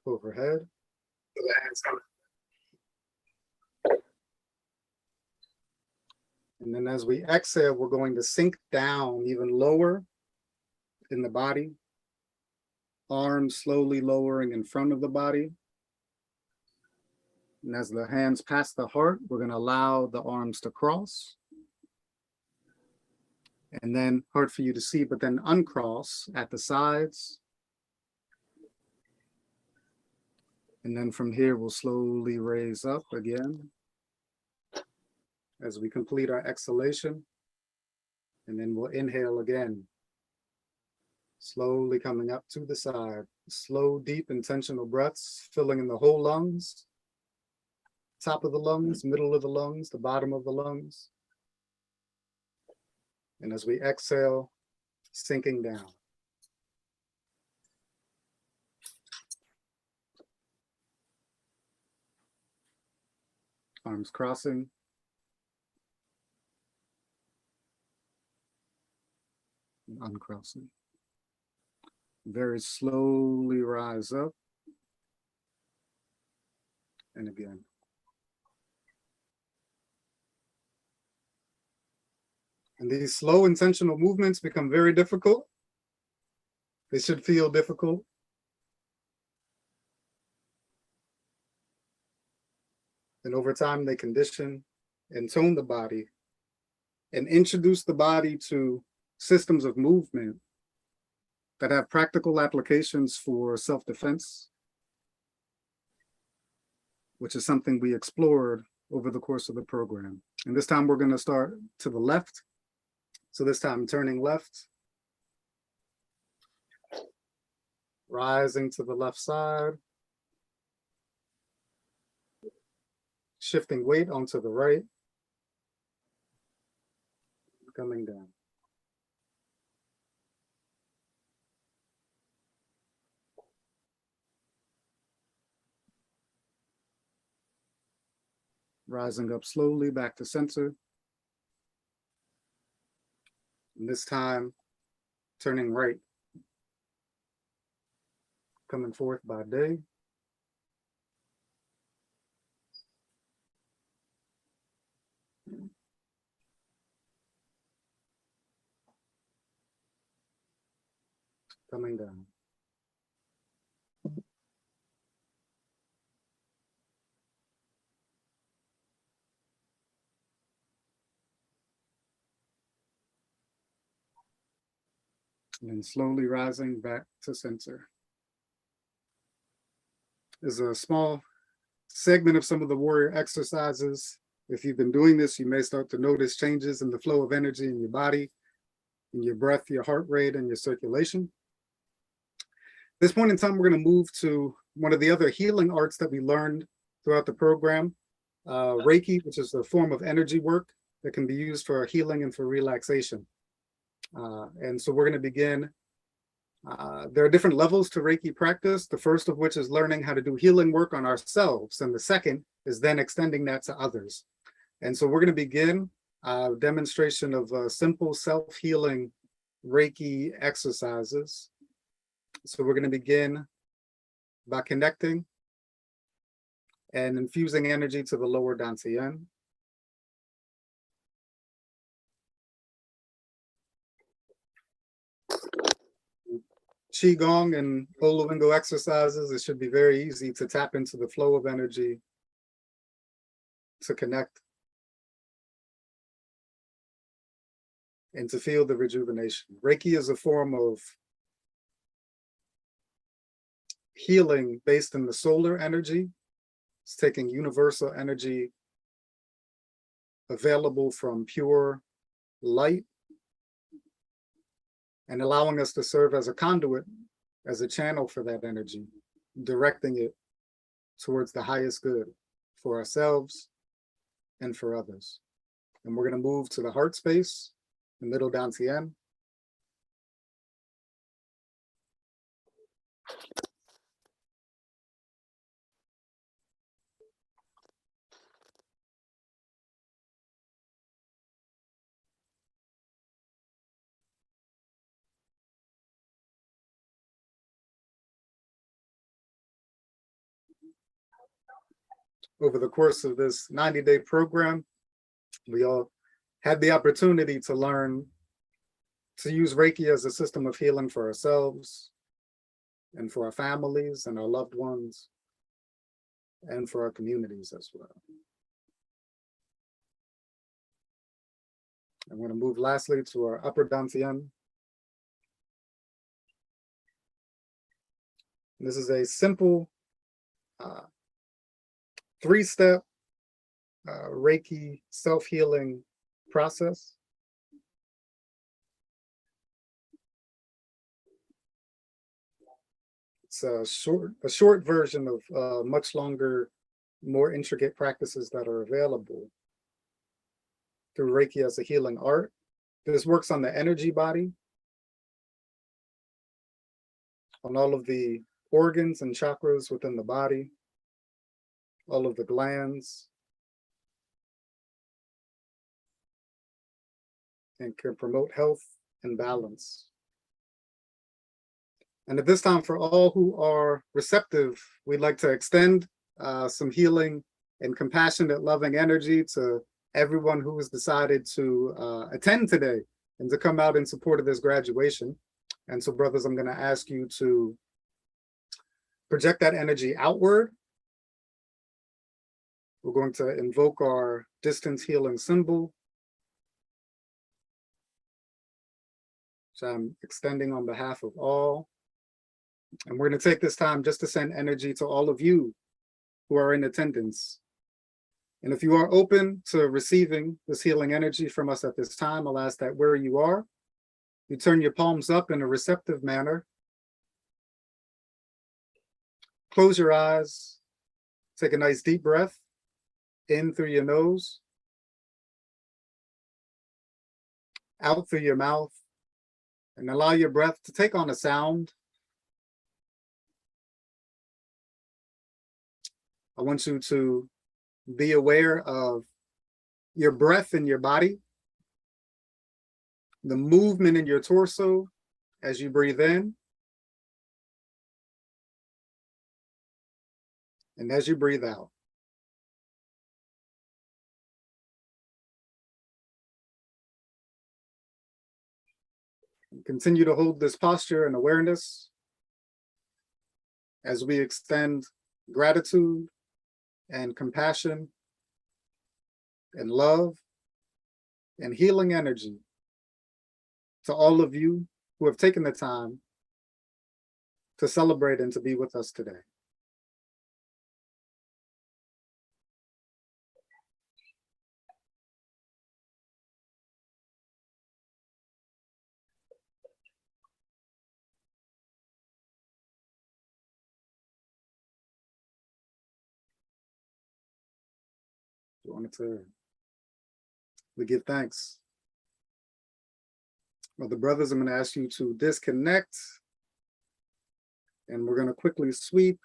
overhead. And then as we exhale, we're going to sink down even lower in the body. Arms slowly lowering in front of the body. And as the hands pass the heart, we're going to allow the arms to cross. And then hard for you to see, but then uncross at the sides. And then from here, we'll slowly raise up again as we complete our exhalation. And then we'll inhale again. Slowly coming up to the side. Slow, deep, intentional breaths, filling in the whole lungs. Top of the lungs, middle of the lungs, the bottom of the lungs. And as we exhale, sinking down. Arms crossing. And uncrossing. Very slowly rise up. And again. And these slow intentional movements become very difficult. They should feel difficult. And over time, they condition and tone the body and introduce the body to systems of movement that have practical applications for self-defense, which is something we explored over the course of the program. And this time we're going to start to the left. So this time turning left, rising to the left side, shifting weight onto the right, coming down. Rising up slowly back to center. And this time, turning right. Coming forth by day. Coming down. And then slowly rising back to center. There's a small segment of some of the warrior exercises. If you've been doing this, you may start to notice changes in the flow of energy in your body, in your breath, your heart rate, and your circulation. At this point in time, we're going to move to one of the other healing arts that we learned throughout the program, Reiki, which is a form of energy work that can be used for healing and for relaxation. And so we're going to begin. There are different levels to Reiki practice, the first of which is learning how to do healing work on ourselves, and the second is then extending that to others. And so we're going to begin a demonstration of simple self-healing Reiki exercises. So we're going to begin by connecting and infusing energy to the lower dantian. Qigong and Oluwingo exercises, it should be very easy to tap into the flow of energy to connect and to feel the rejuvenation. Reiki is a form of healing based in the solar energy. It's taking universal energy available from pure light and allowing us to serve as a conduit, as a channel for that energy, directing it towards the highest good for ourselves and for others. And we're going to move to the heart space, the middle dantian. Over the course of this 90-day program, we all had the opportunity to learn to use Reiki as a system of healing for ourselves and for our families and our loved ones and for our communities as well. I'm going to move lastly to our upper dantian. This is a simple 3-step Reiki self-healing process. It's a short version of much longer, more intricate practices that are available through Reiki as a healing art. This works on the energy body, on all of the organs and chakras within the body, all of the glands, and can promote health and balance. And at this time, for all who are receptive, we'd like to extend some healing and compassionate, loving energy to everyone who has decided to attend today and to come out in support of this graduation. And so, brothers, I'm going to ask you to project that energy outward. We're going to invoke our distance healing symbol, which I'm extending on behalf of all. And we're going to take this time just to send energy to all of you who are in attendance. And if you are open to receiving this healing energy from us at this time, I'll ask that where you are, you turn your palms up in a receptive manner. Close your eyes, take a nice deep breath in through your nose, out through your mouth, and allow your breath to take on a sound. I want you to be aware of your breath in your body, the movement in your torso as you breathe in, and as you breathe out. Continue to hold this posture and awareness as we extend gratitude and compassion and love and healing energy to all of you who have taken the time to celebrate and to be with us today. We give thanks. Well, the brothers, I'm going to ask you to disconnect, and we're going to quickly sweep.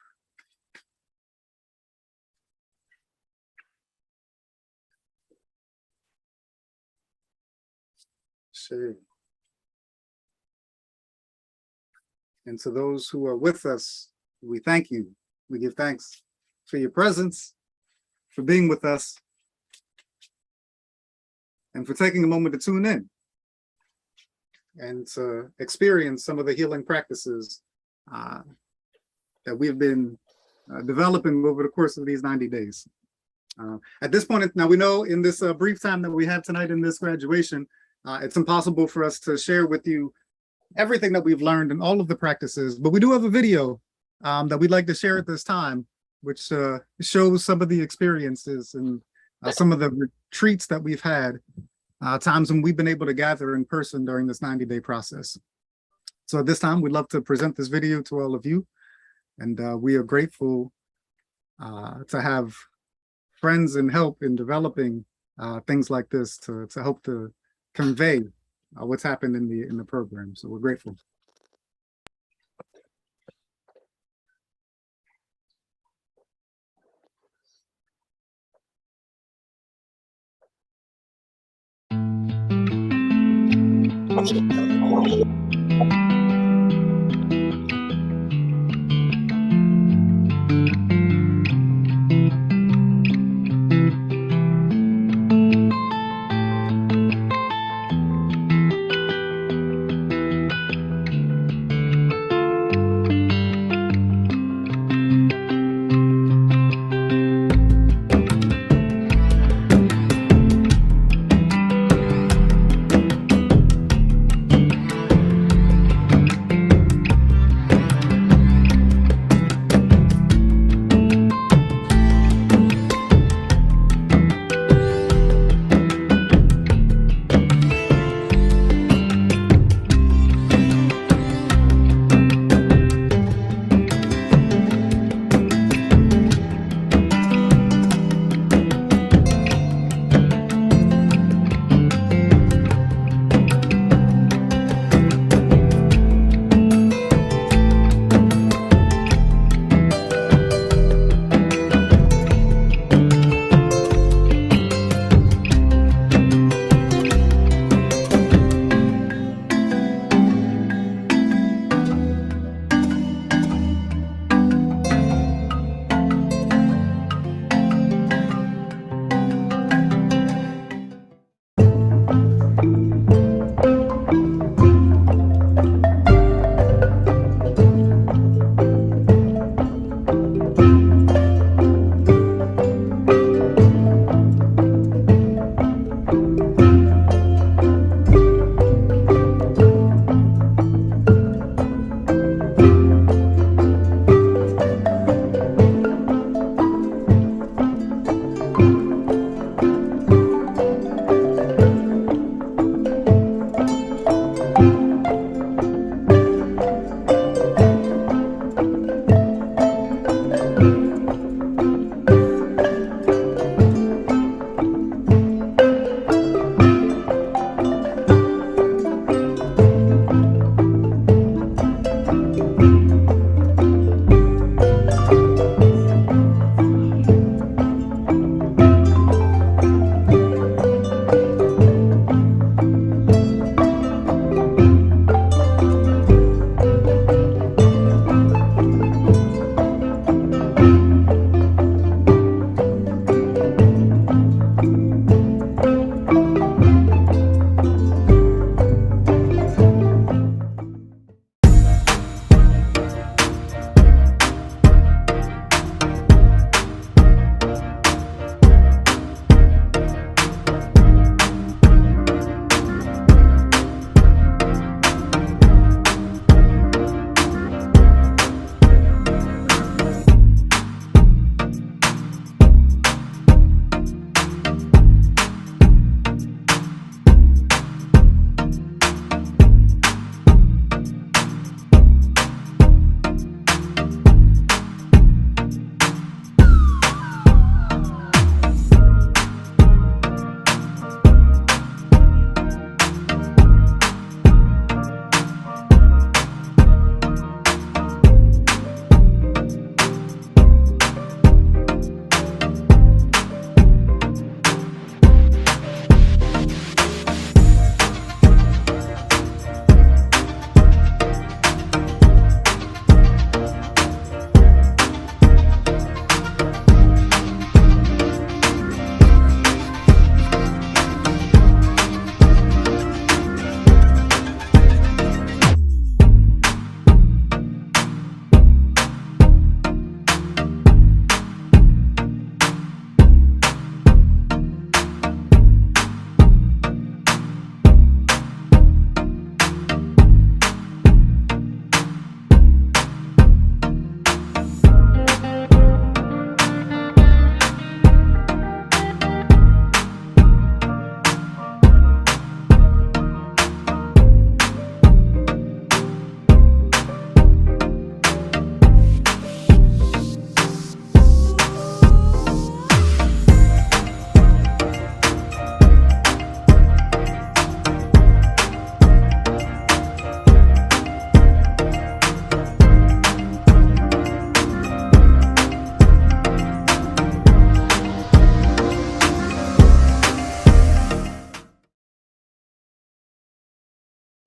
Share. And to those who are with us, we thank you. We give thanks for your presence, for being with us, and for taking a moment to tune in and to experience some of the healing practices that we've been developing over the course of these 90 days. At this point, now we know in this brief time that we have tonight in this graduation, it's impossible for us to share with you everything that we've learned and all of the practices, but we do have a video that we'd like to share at this time, which shows some of the experiences and some of the retreats that we've had, times when we've been able to gather in person during this 90-day process. So at this time, we'd love to present this video to all of you. And we are grateful to have friends and help in developing things like this to help to convey what's happened in the program. So we're grateful.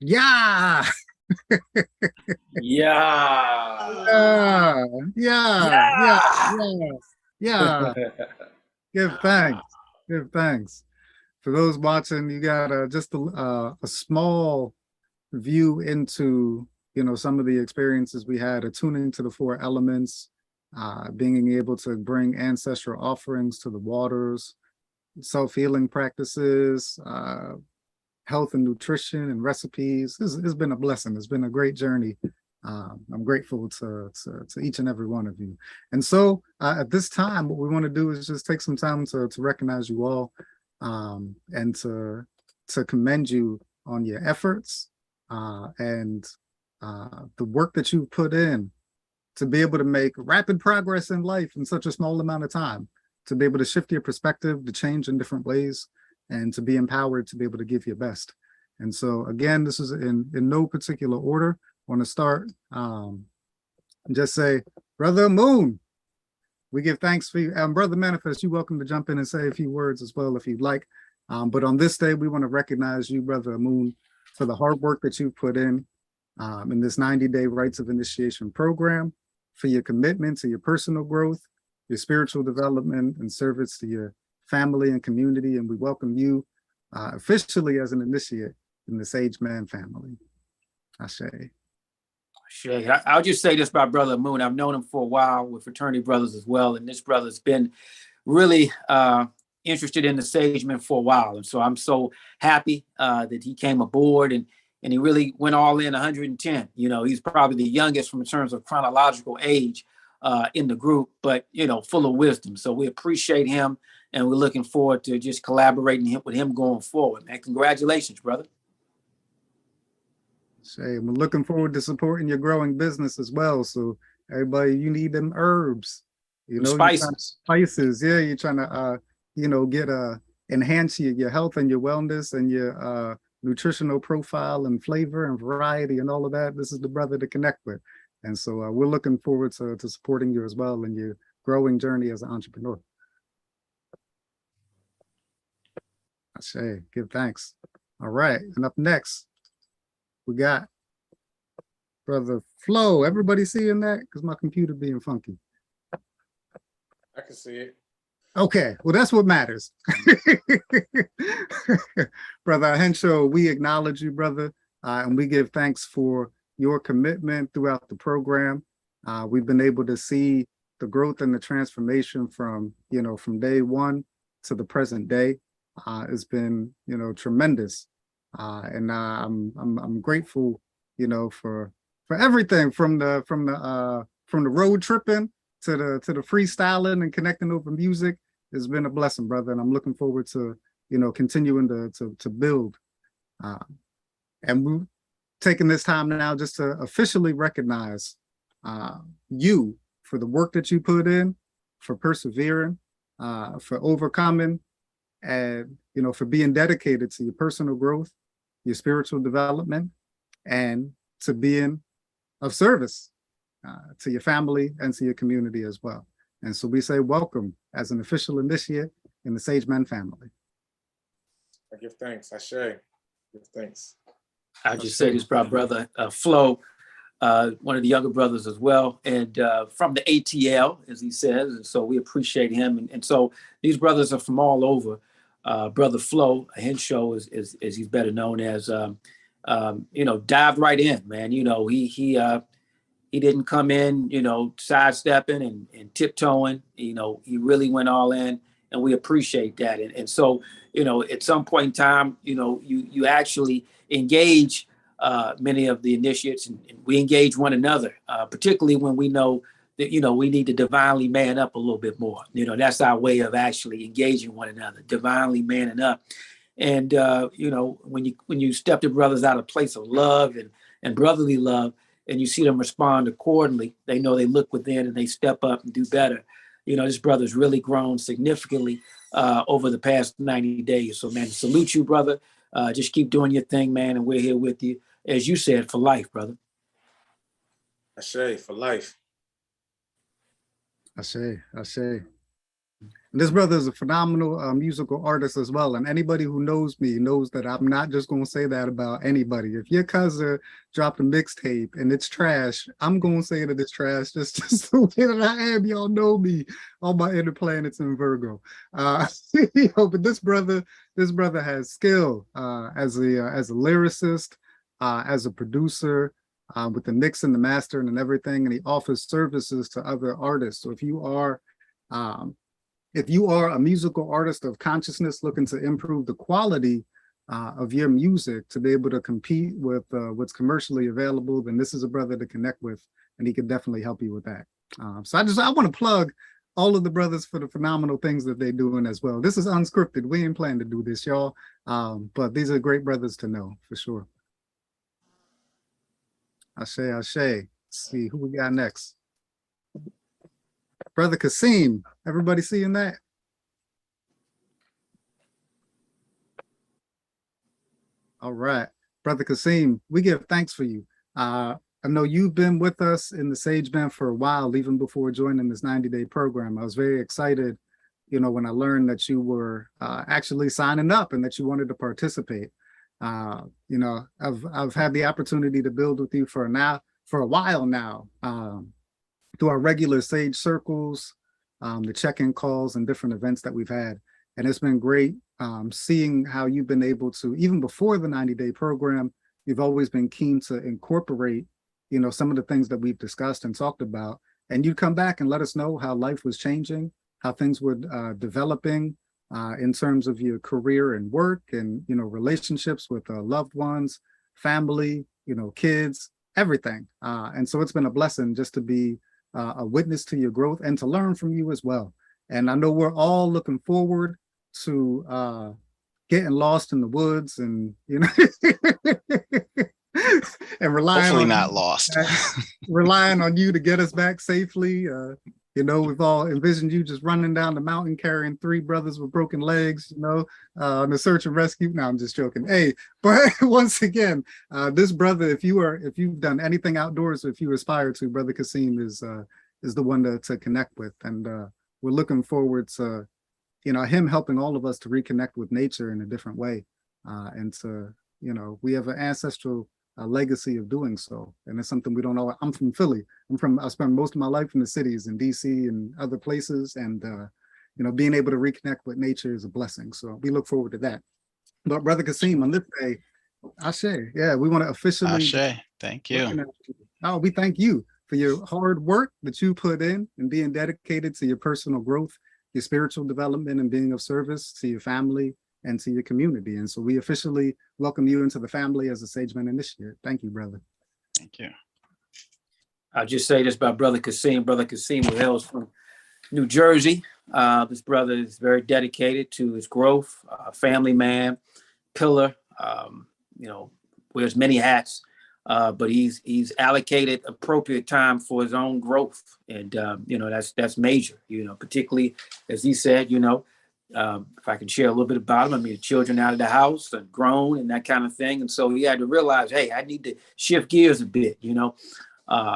Yeah. Yeah. Yeah. Give thanks. Give thanks. For those watching, you got just a small view into, some of the experiences we had, attuning to the four elements, being able to bring ancestral offerings to the waters, self-healing practices, health and nutrition and recipes. It's been a blessing. It's been a great journey. I'm grateful to each and every one of you. And so at this time, what we want to do is just take some time to recognize you all, and to commend you on your efforts, and the work that you've put in to be able to make rapid progress in life in such a small amount of time, to be able to shift your perspective, to change in different ways, and to be empowered to be able to give your best. And so again, this is in no particular order. I want to start and just say, Brother Moon, we give thanks for you. Brother Manifest, you're welcome to jump in and say a few words as well if you'd like. But on this day, we want to recognize you, Brother Moon, for the hard work that you've put in this 90-day Rites of Initiation program, for your commitment to your personal growth, your spiritual development, and service to your family and community. And we welcome you officially as an initiate in the Sage Man family. Ashe. Shay, I'll just say this about Brother Moon. I've known him for a while with fraternity brothers as well. And this brother's been really interested in the Sagemen for a while. And so I'm so happy that he came aboard and he really went all in 110. He's probably the youngest from in terms of chronological age in the group, but, full of wisdom. So we appreciate him and we're looking forward to just collaborating with him going forward, man. Congratulations, brother. Shay, we're looking forward to supporting your growing business as well. So everybody, you need them herbs, Spices. Spices. Yeah, you're trying to, get enhance your health and your wellness and your nutritional profile and flavor and variety and all of that. This is the brother to connect with. And so we're looking forward to supporting you as well in your growing journey as an entrepreneur. Ashe, give thanks. All right, and up next, we got Brother Flo. Everybody seeing that? Because my computer being funky. I can see it. Okay, well, that's what matters. Brother Henshaw, we acknowledge you, brother, and we give thanks for your commitment throughout the program. We've been able to see the growth and the transformation from day one to the present day. It's been, tremendous. And I'm grateful, for everything from the road tripping to the freestyling and connecting over music. It's been a blessing, brother, and I'm looking forward to continuing to build. And we're taking this time now just to officially recognize you for the work that you put in, for persevering, for overcoming, and for being dedicated to your personal growth, your spiritual development, and to being of service to your family and to your community as well. And so we say welcome as an official initiate in the Sage Men family. I give thanks. I share. Give thanks. I'll just say this about Brother Flo, one of the younger brothers as well, and from the ATL, as he says, and so we appreciate him. And so these brothers are from all over. Brother Flo Henshaw, is he's better known as, dived right in, man. He didn't come in, sidestepping and tiptoeing. He really went all in, and we appreciate that. And so, at some point in time, you actually engage many of the initiates, and we engage one another, particularly when we know that, we need to divinely man up a little bit more. That's our way of actually engaging one another, divinely manning up. And, when you step the brothers out of a place of love and brotherly love, and you see them respond accordingly, they know they look within and they step up and do better. This brother's really grown significantly over the past 90 days. So, man, salute you, brother. Just keep doing your thing, man, and we're here with you, as you said, for life, brother. I say for life. I say. And this brother is a phenomenal musical artist as well. And anybody who knows me knows that I'm not just going to say that about anybody. If your cousin dropped a mixtape and it's trash, I'm going to say that it's trash. Just the way that I am. Y'all know me, all my inner planets in Virgo. But this brother has skill as a lyricist, as a producer, with the mix and the mastering and everything, and he offers services to other artists. So if you are a musical artist of consciousness looking to improve the quality of your music to be able to compete with what's commercially available, then this is a brother to connect with, and he can definitely help you with that. So I want to plug all of the brothers for the phenomenal things that they're doing as well. This is unscripted. We ain't planning to do this, y'all. But these are great brothers to know for sure. Ashe, Ashe. Let's see who we got next. Brother Kasim, everybody seeing that? All right, Brother Kasim, we give thanks for you. I know you've been with us in the Sage Band for a while, even before joining this 90-day program. I was very excited, when I learned that you were actually signing up and that you wanted to participate. I've had the opportunity to build with you for a while now. Through our regular Sage circles, the check-in calls and different events that we've had. And it's been great seeing how you've been able to, even before the 90-day program, you've always been keen to incorporate, some of the things that we've discussed and talked about. And you'd come back and let us know how life was changing, how things were developing in terms of your career and work and, relationships with loved ones, family, kids, everything. And so it's been a blessing just to be a witness to your growth and to learn from you as well. And I know we're all looking forward to getting lost in the woods and and Hopefully not lost. relying on you to get us back safely. We've all envisioned you just running down the mountain carrying 3 brothers with broken legs, on the search and rescue. No, I'm just joking. Hey, but once again, this brother, if you've done anything outdoors, if you aspire to, Brother Kasim is the one to connect with. And we're looking forward to, him helping all of us to reconnect with nature in a different way. And to, we have an ancestral legacy of doing so. And it's something we don't know. I'm from Philly. I spent most of my life in the cities in DC and other places. And, being able to reconnect with nature is a blessing. So we look forward to that. But Brother Kasim, on this day, Ashe, yeah, we want to officially. Ashe, thank you. Oh, we thank you for your hard work that you put in and being dedicated to your personal growth, your spiritual development, and being of service to your family and to your community. And so we officially welcome you into the family as a Sageman Initiate. Thank you, brother. Thank you. I'll just say this about Brother Kasim. Brother Kasim hails from New Jersey. This brother is very dedicated to his growth, family man, pillar, wears many hats, but he's allocated appropriate time for his own growth. And, that's major, particularly as he said, if I can share a little bit about him, I mean, the children out of the house and grown and that kind of thing. And so he had to realize, hey, I need to shift gears a bit,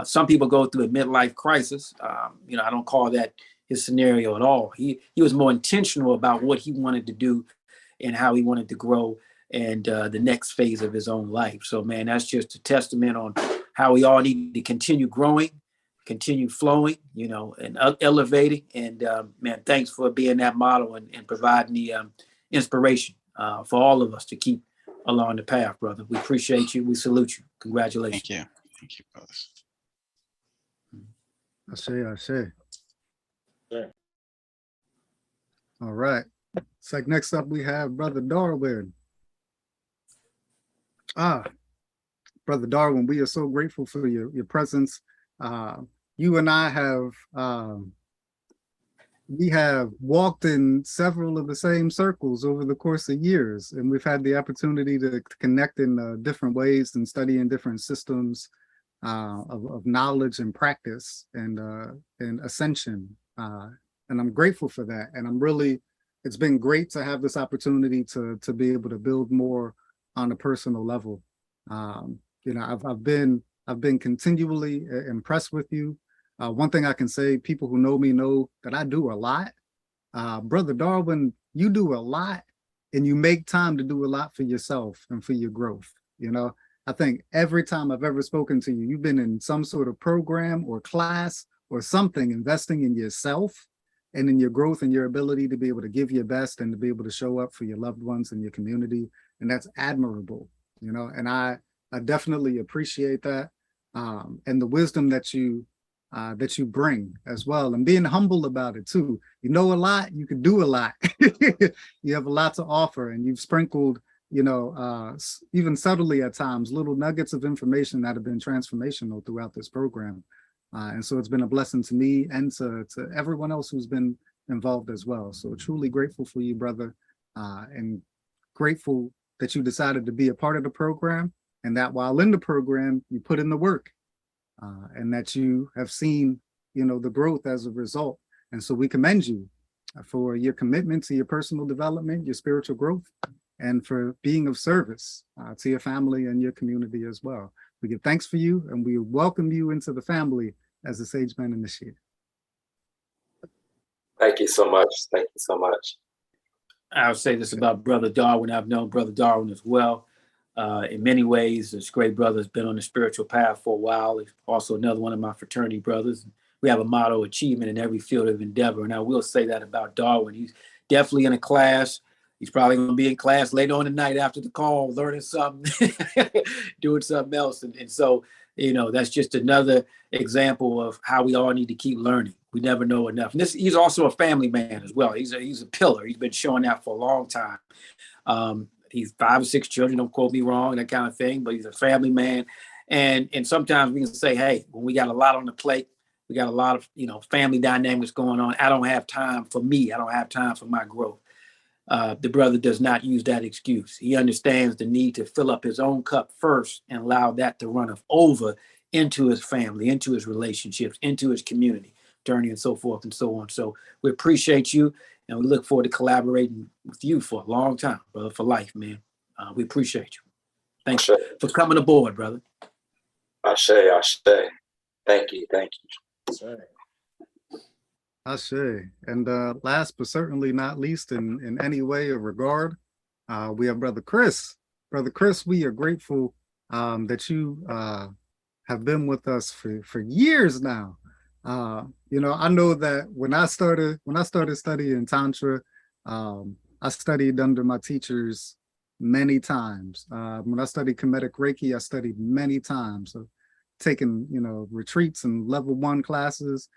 Some people go through a midlife crisis. I don't call that his scenario at all. He was more intentional about what he wanted to do and how he wanted to grow and the next phase of his own life. So, man, that's just a testament on how we all need to continue growing, continue flowing, and elevating. And man, thanks for being that model and providing the inspiration for all of us to keep along the path, brother. We appreciate you. We salute you. Congratulations. Thank you. Thank you, brothers. Ashe. Yeah. All right. It's like next up we have Brother Darwin. Brother Darwin, we are so grateful for your presence. You and I have walked in several of the same circles over the course of years, and we've had the opportunity to connect in different ways and study in different systems of knowledge and practice and ascension. And I'm grateful for that. And it's been great to have this opportunity to be able to build more on a personal level. I've been continually impressed with you. One thing I can say, people who know me know that I do a lot. Brother Darwin, you do a lot and you make time to do a lot for yourself and for your growth. You know, I think every time I've ever spoken to you, you've been in some sort of program or class or something, investing in yourself and in your growth and your ability to be able to give your best and to be able to show up for your loved ones and your community. And that's admirable, you know, and I definitely appreciate that. And the wisdom that you bring as well, and being humble about it too. You know a lot, you can do a lot. You have a lot to offer, and you've sprinkled, you know, even subtly at times, little nuggets of information that have been transformational throughout this program. And so it's been a blessing to me and to everyone else who's been involved as well. So truly grateful for you, brother, and grateful that you decided to be a part of the program, and that while in the program, you put in the work, and that you have seen, you know, the growth as a result. And so we commend you for your commitment to your personal development, your spiritual growth, and for being of service to your family and your community as well. We give thanks for you, and we welcome you into the family as a Sage Man initiate. Thank you so much. Thank you so much. I'll say this about Brother Darwin. I've known Brother Darwin as well. In many ways, this great brother has been on the spiritual path for a while. He's also another one of my fraternity brothers. We have a motto, achievement in every field of endeavor. And I will say that about Darwin. He's definitely in a class. He's probably going to be in class later on tonight after the call, learning something, doing something else. And so, you know, that's just another example of how we all need to keep learning. We never know enough. And he's also a family man as well. He's a pillar. He's been showing that for a long time. He's 5 or 6 children, don't quote me wrong, that kind of thing, but he's a family man. And sometimes we can say, hey, when we got a lot on the plate, we got a lot of, you know, family dynamics going on. I don't have time for me. I don't have time for my growth. The brother does not use that excuse. He understands the need to fill up his own cup first and allow that to run over into his family, into his relationships, into his community, journey, and so forth and so on. So we appreciate you, and we look forward to collaborating with you for a long time, brother, for life, man. We appreciate you. Thanks for coming aboard, brother. Ashe. Thank you. Ashe. And last but certainly not least, in any way or regard, we have Brother Chris. Brother Chris, we are grateful that you have been with us for years now. You know, I know that when I started studying Tantra, I studied under my teachers many times. When I studied Kemetic Reiki, I studied many times. So taking, you know, retreats and level 1 classes.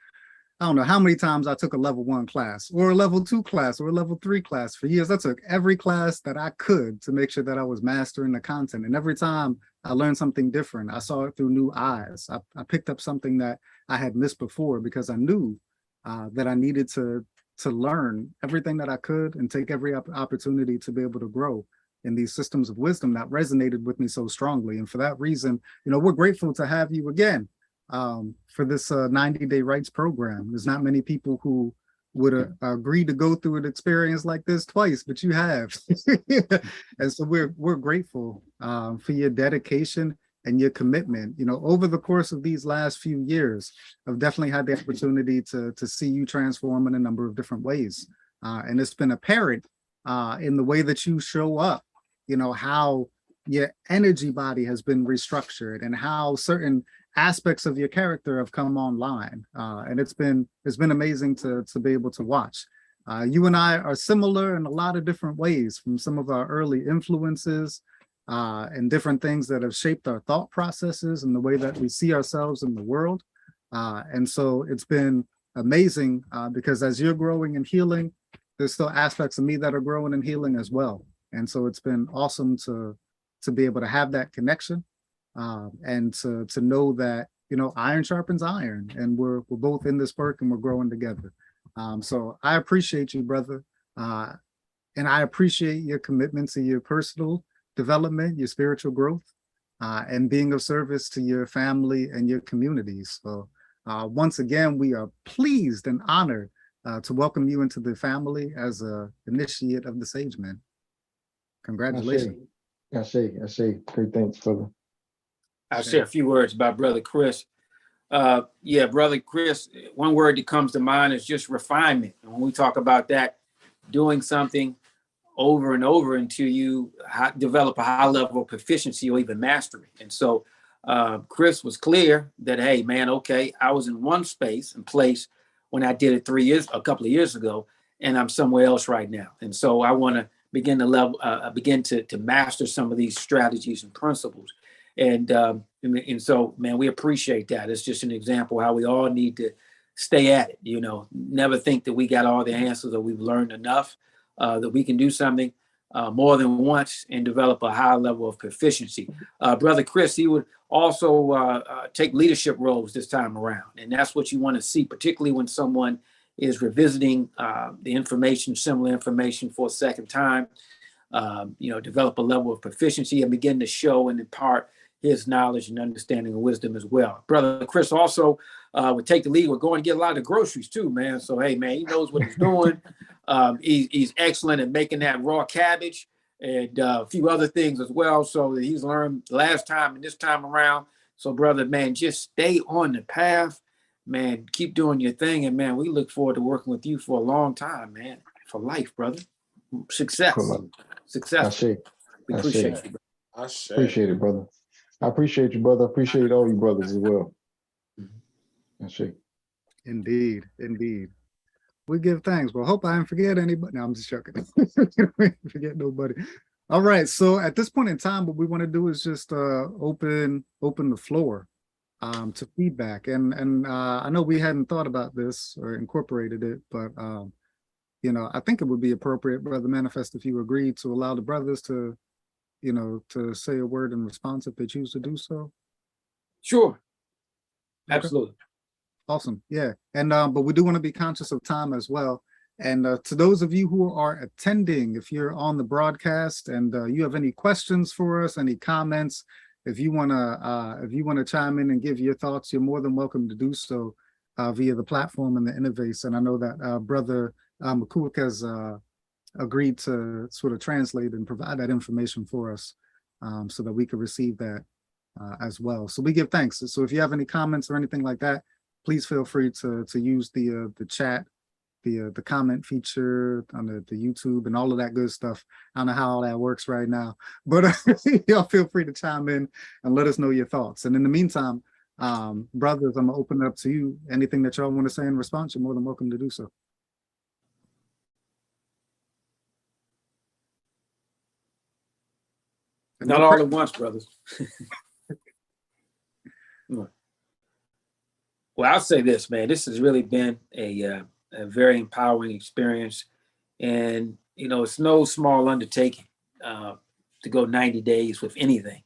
I don't know how many times I took a level 1 class or a level 2 class or a level 3 class. For years, I took every class that I could to make sure that I was mastering the content. And every time I learned something different, I saw it through new eyes. I picked up something that I had missed before because I knew that I needed to learn everything that I could and take every opportunity to be able to grow in these systems of wisdom that resonated with me so strongly. And for that reason, you know, we're grateful to have you again for this 90-day Rites program. There's not many people who would agree to go through an experience like this twice, but you have. And so we're grateful for your dedication and your commitment. You know, over the course of these last few years, I've definitely had the opportunity to see you transform in a number of different ways. And it's been apparent in the way that you show up, you know, how your energy body has been restructured and how certain aspects of your character have come online. And it's been amazing to be able to watch. You and I are similar in a lot of different ways, from some of our early influences and different things that have shaped our thought processes and the way that we see ourselves in the world. And so it's been amazing because as you're growing and healing, there's still aspects of me that are growing and healing as well. And so it's been awesome to be able to have that connection and to know that, you know, iron sharpens iron, and we're both in this work and we're growing together. So I appreciate you, brother. And I appreciate your commitment to your personal development, your spiritual growth, and being of service to your family and your communities. So once again, we are pleased and honored to welcome you into the family as an initiate of the Sage Men. Congratulations. Ashe. Great, thanks, brother. I'll share a few words about Brother Chris. Yeah, brother Chris, one word that comes to mind is just refinement. And when we talk about that, doing something over and over until you develop a high level of proficiency or even mastery. And so Chris was clear that, hey, man, okay, I was in one space and place when I did it a couple of years ago, and I'm somewhere else right now. And so I want to begin to master some of these strategies and principles. And so, man, we appreciate that. It's just an example how we all need to stay at it. You know, never think that we got all the answers or we've learned enough, that we can do something more than once and develop a high level of proficiency. Brother Chris, he would also take leadership roles this time around. And that's what you want to see, particularly when someone is revisiting the information, similar information for a second time. Develop a level of proficiency and begin to show and impart his knowledge and understanding and wisdom as well. Brother Chris also would take the lead. We're going to get a lot of groceries too, man. So, hey, man, he knows what he's doing. He's excellent at making that raw cabbage and a few other things as well. So that he's learned last time and this time around. So, brother, man, just stay on the path, man. Keep doing your thing. And, man, we look forward to working with you for a long time, man, for life, brother. Success. Success. We appreciate you, brother. Appreciate it, brother. I appreciate you, brother. I appreciate all you brothers as well. Indeed, indeed. We give thanks. Well, hope I didn't forget anybody. No, I'm just joking. Forget nobody. All right. So at this point in time, what we want to do is just open the floor to feedback. And I know we hadn't thought about this or incorporated it, but I think it would be appropriate, Brother Manifest, if you agree to allow the brothers to to say a word in response if they choose to do so. Sure. Absolutely. Okay. Awesome. Yeah. And but we do want to be conscious of time as well. And to those of you who are attending, if you're on the broadcast and you have any questions for us, any comments, if you want to chime in and give your thoughts, you're more than welcome to do so via the platform and the Innovates. And I know that Brother McCook has agreed to sort of translate and provide that information for us so that we could receive that as well. So we give thanks. So if you have any comments or anything like that, please feel free to use the chat, the comment feature on the YouTube and all of that good stuff. I don't know how all that works right now, but y'all feel free to chime in and let us know your thoughts. And in the meantime, brothers, I'm gonna open it up to you. Anything that y'all want to say in response, you're more than welcome to do so. Not all at once, brothers. Well, I'll say this, man. This has really been a very empowering experience, and it's no small undertaking to go 90 days with anything.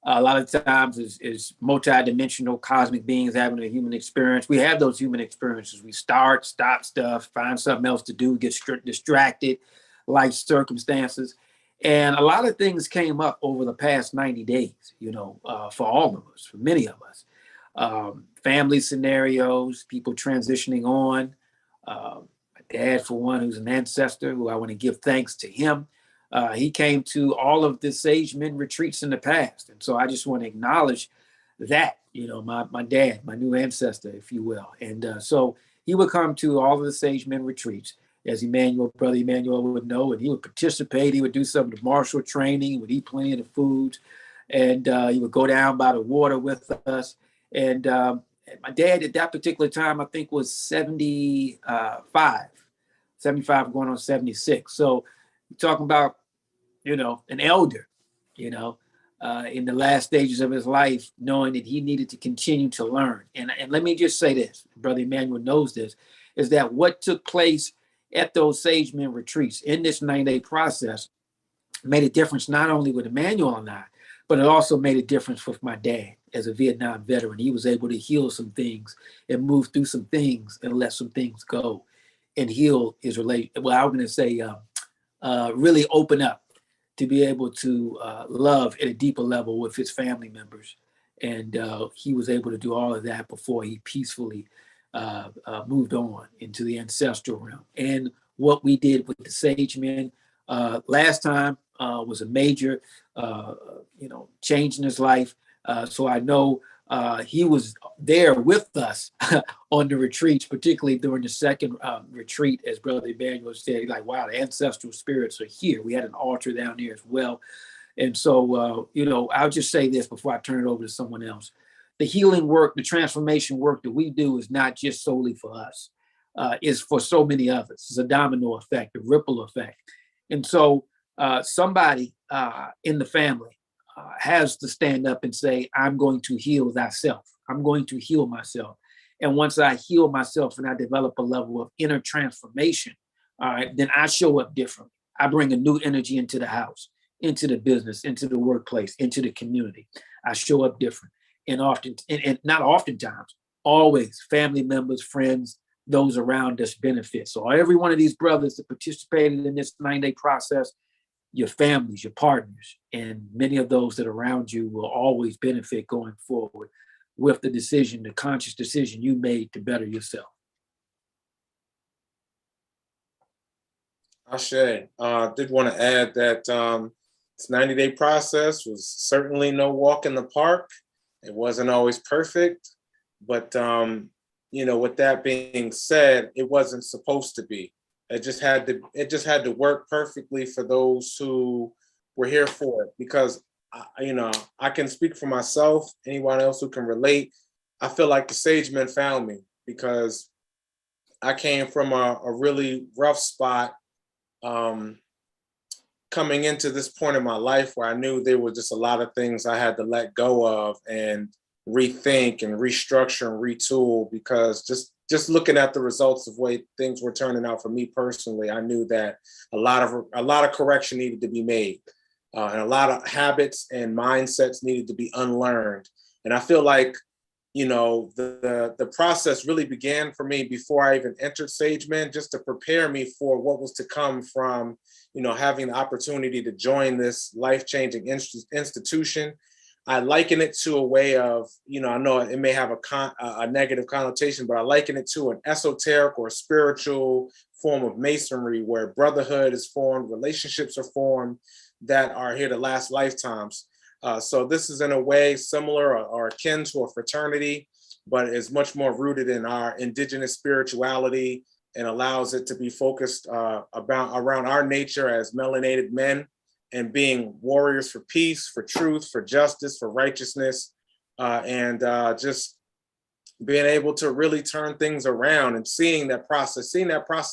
A lot of times is multi-dimensional cosmic beings having a human experience. We have those human experiences. We stop stuff, find something else to do, get distracted, life circumstances. And a lot of things came up over the past 90 days, for all of us, for many of us. Family scenarios, people transitioning on. My dad, for one, who's an ancestor, who I want to give thanks to him. He came to all of the Sage Men retreats in the past. And so I just want to acknowledge that, my dad, my new ancestor, if you will. And so he would come to all of the Sage Men retreats, as Brother Emmanuel would know, and he would participate. He would do some of the martial training, he would eat plenty of the foods, and he would go down by the water with us. And my dad at that particular time, I think, was 75 going on 76. So you're talking about, an elder, in the last stages of his life, knowing that he needed to continue to learn. And let me just say this, Brother Emmanuel knows this, is that what took place at those Sage Men retreats in this 9-day process made a difference not only with Emmanuel and I, but it also made a difference with my dad as a Vietnam veteran. He was able to heal some things and move through some things and let some things go and heal his relationship. Well, I'm going to say really open up to be able to love at a deeper level with his family members. And he was able to do all of that before he peacefully moved on into the ancestral realm. And what we did with the Sage Men last time was a major, change in his life. So I know He was there with us on the retreats, particularly during the second retreat, as Brother Emmanuel said, like, wow, the ancestral spirits are here. We had an altar down there as well. And so, I'll just say this before I turn it over to someone else. The healing work, the transformation work that we do is not just solely for us. It's for so many others. It's a domino effect, a ripple effect. And so somebody in the family has to stand up and say, I'm going to heal thyself. I'm going to heal myself. And once I heal myself and I develop a level of inner transformation, all right, then I show up differently. I bring a new energy into the house, into the business, into the workplace, into the community. I show up different. And often, and not oftentimes, always family members, friends, those around us benefit. So every one of these brothers that participated in this 9-day process, your families, your partners, and many of those that are around you will always benefit going forward with the decision, the conscious decision you made to better yourself. Ashe, did want to add that this 90-day process was certainly no walk in the park. It wasn't always perfect, but with that being said, it wasn't supposed to be. It just had to work perfectly for those who were here for it. Because I can speak for myself. Anyone else who can relate, I feel like the sage men found me because I came from a really rough spot. Coming into this point in my life where I knew there were just a lot of things I had to let go of and rethink and restructure and retool, because just looking at the results of way things were turning out for me personally, I knew that a lot of correction needed to be made, and a lot of habits and mindsets needed to be unlearned. And I feel like the process really began for me before I even entered Sagemen, just to prepare me for what was to come from, having the opportunity to join this life-changing institution. I liken it to a way of, I know it may have a negative connotation, but I liken it to an esoteric or spiritual form of masonry where brotherhood is formed, relationships are formed that are here to last lifetimes. So this is in a way similar or akin to a fraternity, but is much more rooted in our indigenous spirituality and allows it to be focused around our nature as melanated men and being warriors for peace, for truth, for justice, for righteousness, and just being able to really turn things around and seeing that process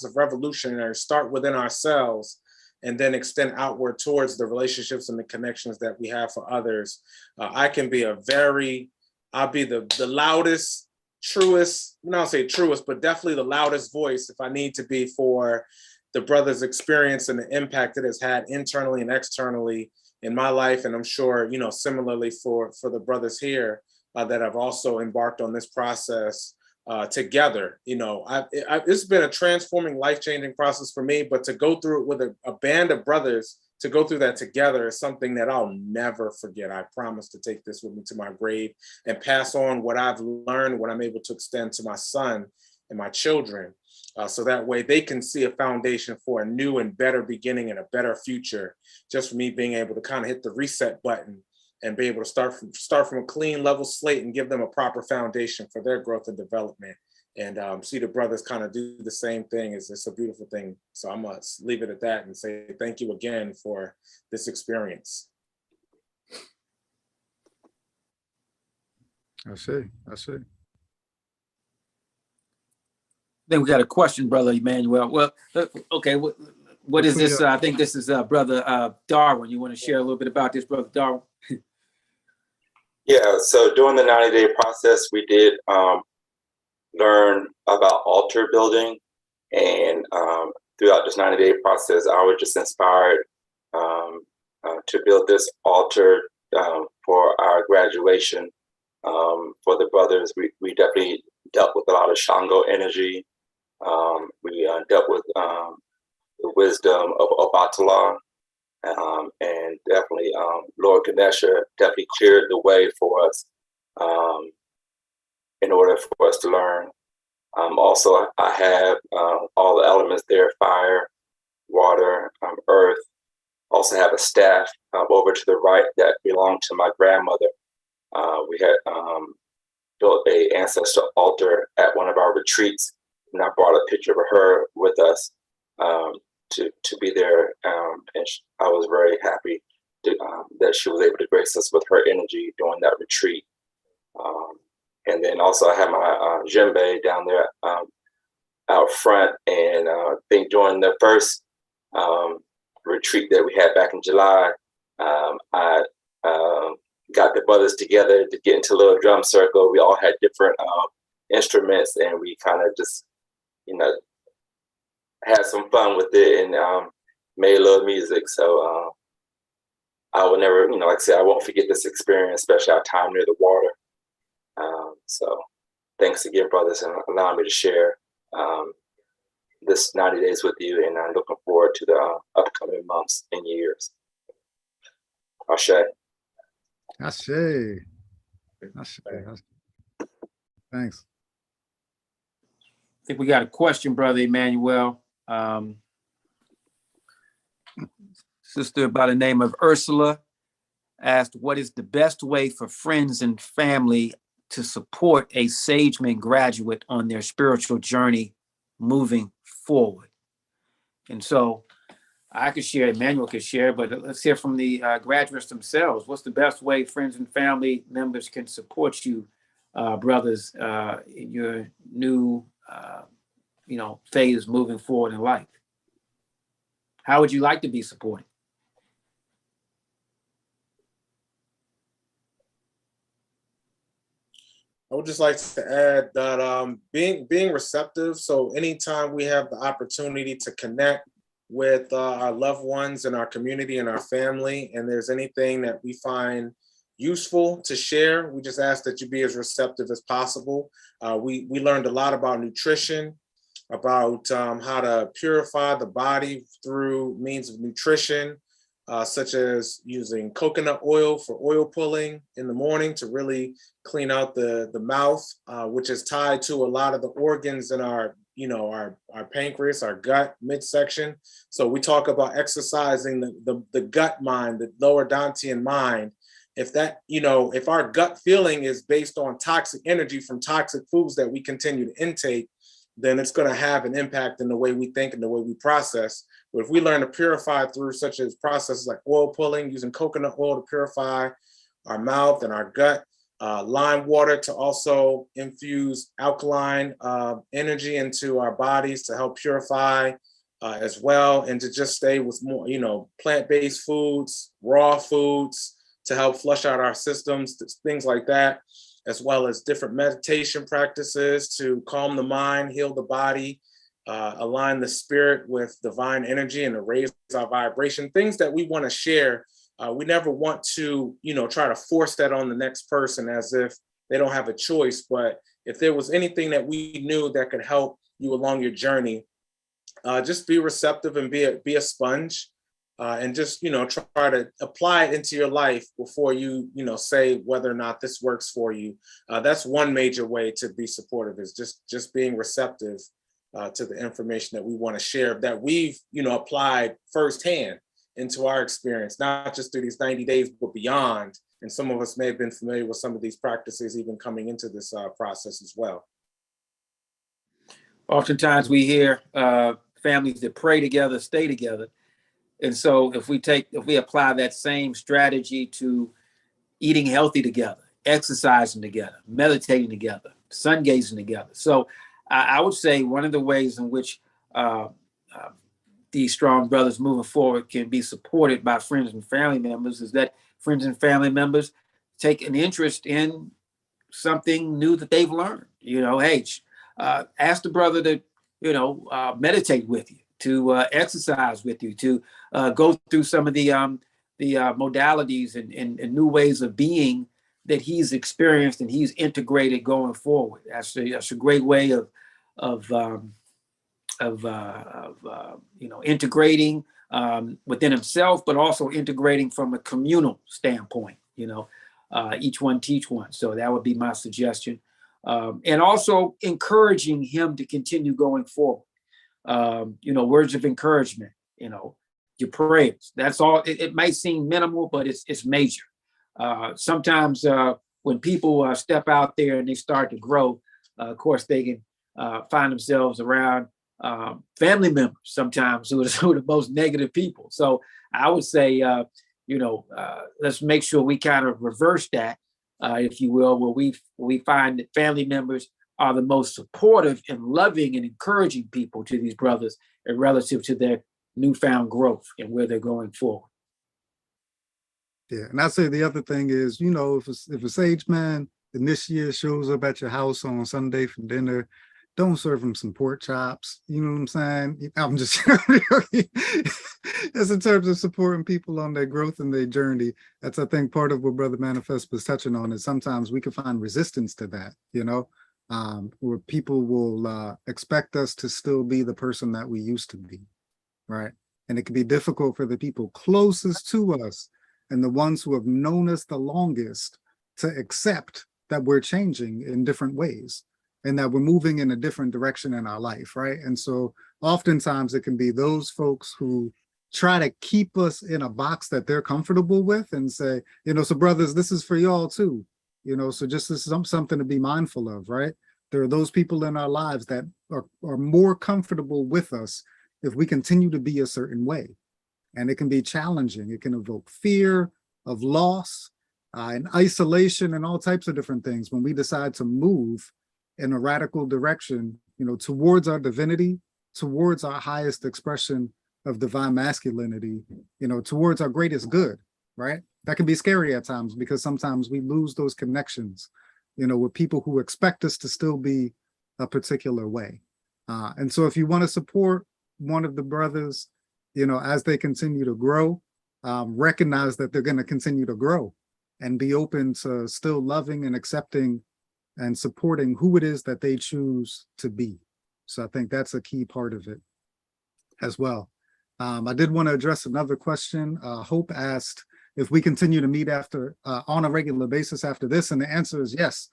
of revolutionary start within ourselves and then extend outward towards the relationships and the connections that we have for others. I can be I'll be the loudest, truest, not say truest, but definitely the loudest voice if I need to be for the brother's experience and the impact it has had internally and externally in my life. And I'm sure, similarly for the brothers here that have also embarked on this process together. It's been a transforming, life-changing process for me, but to go through it with a band of brothers, to go through that together is something that I'll never forget. I promise to take this with me to my grave and pass on what I've learned, what I'm able to extend to my son and my children. So that way they can see a foundation for a new and better beginning and a better future, just for me being able to kind of hit the reset button and be able to start from a clean level slate and give them a proper foundation for their growth and development. And see the brothers kind of do the same thing. It's a beautiful thing. So I must leave it at that and say thank you again for this experience. I see. I think we got a question, Brother Emmanuel. Well, okay, what is this? I think this is Brother Darwin. You want to share a little bit about this, Brother Darwin? Yeah, so during the 90-day process, we did learn about altar building. And throughout this 90-day process, I was just inspired to build this altar for our graduation. For the brothers, we definitely dealt with a lot of Shango energy. We dealt with the wisdom of Obatala, and definitely Lord Ganesha definitely cleared the way for us in order for us to learn. Also, I have all the elements there: fire, water, earth. Also have a staff over to the right that belonged to my grandmother. We had built a ancestor altar at one of our retreats, and I brought a picture of her with us to be there, and I was very happy that she was able to grace us with her energy during that retreat. And then also I had my djembe down there out front, and I think during the first retreat that we had back in July, I got the brothers together to get into a little drum circle. We all had different instruments, and we kind of just, had some fun with it, and made a little music. So I will never, like I said, I won't forget this experience, especially our time near the water. So thanks again, brothers, and allowing me to share this 90 days with you, and I'm looking forward to the upcoming months and years. Ashe. Ashe. Ashe. Thanks. I think we got a question, Brother Emmanuel. Sister by the name of Ursula asked, what is the best way for friends and family to support a Sageman graduate on their spiritual journey moving forward? And so I could share, Emmanuel could share, but let's hear from the graduates themselves. What's the best way friends and family members can support you, brothers, in your new phase moving forward in life? How would you like to be supported? I would just like to add that being receptive. So anytime we have the opportunity to connect with our loved ones and our community and our family, and there's anything that we find useful to share, we just ask that you be as receptive as possible. We learned a lot about nutrition, about how to purify the body through means of nutrition, such as using coconut oil for oil pulling in the morning to really clean out the mouth, which is tied to a lot of the organs in our pancreas, our gut midsection. So we talk about exercising the gut mind, the lower Dantian mind. If our gut feeling is based on toxic energy from toxic foods that we continue to intake, then it's going to have an impact in the way we think and the way we process. But if we learn to purify through such as processes like oil pulling, using coconut oil to purify our mouth and our gut, lime water to also infuse alkaline energy into our bodies to help purify as well, and to just stay with more, plant-based foods, raw foods to help flush out our systems, things like that, as well as different meditation practices to calm the mind, heal the body, align the spirit with divine energy, and to raise our vibration, things that we want to share. We never want to, try to force that on the next person as if they don't have a choice. But if there was anything that we knew that could help you along your journey, just be receptive and be a sponge, and just, try to apply it into your life before you, say whether or not this works for you. That's one major way to be supportive, is just being receptive to the information that we want to share, that we've, applied firsthand into our experience, not just through these 90 days, but beyond. And some of us may have been familiar with some of these practices even coming into this process as well. Oftentimes we hear families that pray together, stay together. And so if we apply that same strategy to eating healthy together, exercising together, meditating together, sun gazing together. So I would say one of the ways in which these strong brothers moving forward can be supported by friends and family members is that friends and family members take an interest in something new that they've learned. Hey, ask the brother to, meditate with you, to exercise with you, to go through some of the modalities and new ways of being that he's experienced and he's integrated going forward. That's a great way of integrating within himself, but also integrating from a communal standpoint. Each one teach one. So that would be my suggestion, and also encouraging him to continue going forward. Words of encouragement. Your prayers. That's all. It might seem minimal, but it's major. Sometimes when people step out there and they start to grow, of course, they can find themselves around family members sometimes who are the most negative people. So I would say, let's make sure we kind of reverse that, if you will, where we find that family members are the most supportive and loving and encouraging people to these brothers relative to their newfound growth and where they're going forward. Yeah, and I say the other thing is, if a sage man initiate shows up at your house on Sunday for dinner, don't serve him some pork chops. You know what I'm saying? I'm just that's in terms of supporting people on their growth and their journey. That's, I think, part of what Brother Manifest was touching on, is sometimes we can find resistance to that, where people will expect us to still be the person that we used to be, right? And it can be difficult for the people closest to us and the ones who have known us the longest to accept that we're changing in different ways and that we're moving in a different direction in our life, right? And so oftentimes it can be those folks who try to keep us in a box that they're comfortable with and say, so brothers, this is for y'all too, so just this is something to be mindful of, right? There are those people in our lives that are more comfortable with us if we continue to be a certain way. And it can be challenging. It can evoke fear of loss and isolation and all types of different things when we decide to move in a radical direction, towards our divinity, towards our highest expression of divine masculinity, towards our greatest good, right? That can be scary at times because sometimes we lose those connections, with people who expect us to still be a particular way. And so if you want to support one of the brothers, as they continue to grow, recognize that they're going to continue to grow and be open to still loving and accepting and supporting who it is that they choose to be. So I think that's a key part of it as well. I did want to address another question. Hope asked if we continue to meet on a regular basis after this, and the answer is yes.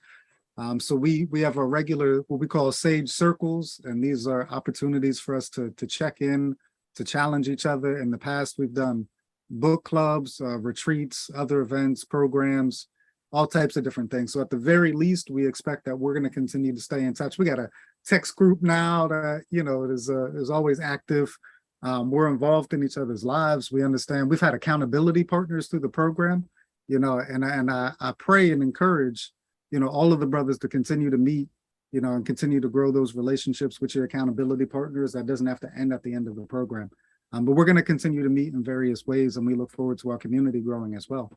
So we have our regular, what we call sage circles, and these are opportunities for us to check in, to challenge each other. In the past, we've done book clubs, retreats, other events, programs, all types of different things. So at the very least, we expect that we're going to continue to stay in touch. We got a text group now that, is always active. We're involved in each other's lives. We understand we've had accountability partners through the program, and I pray and encourage, all of the brothers to continue to meet, and continue to grow those relationships with your accountability partners. That doesn't have to end at the end of the program. But we're going to continue to meet in various ways, and we look forward to our community growing as well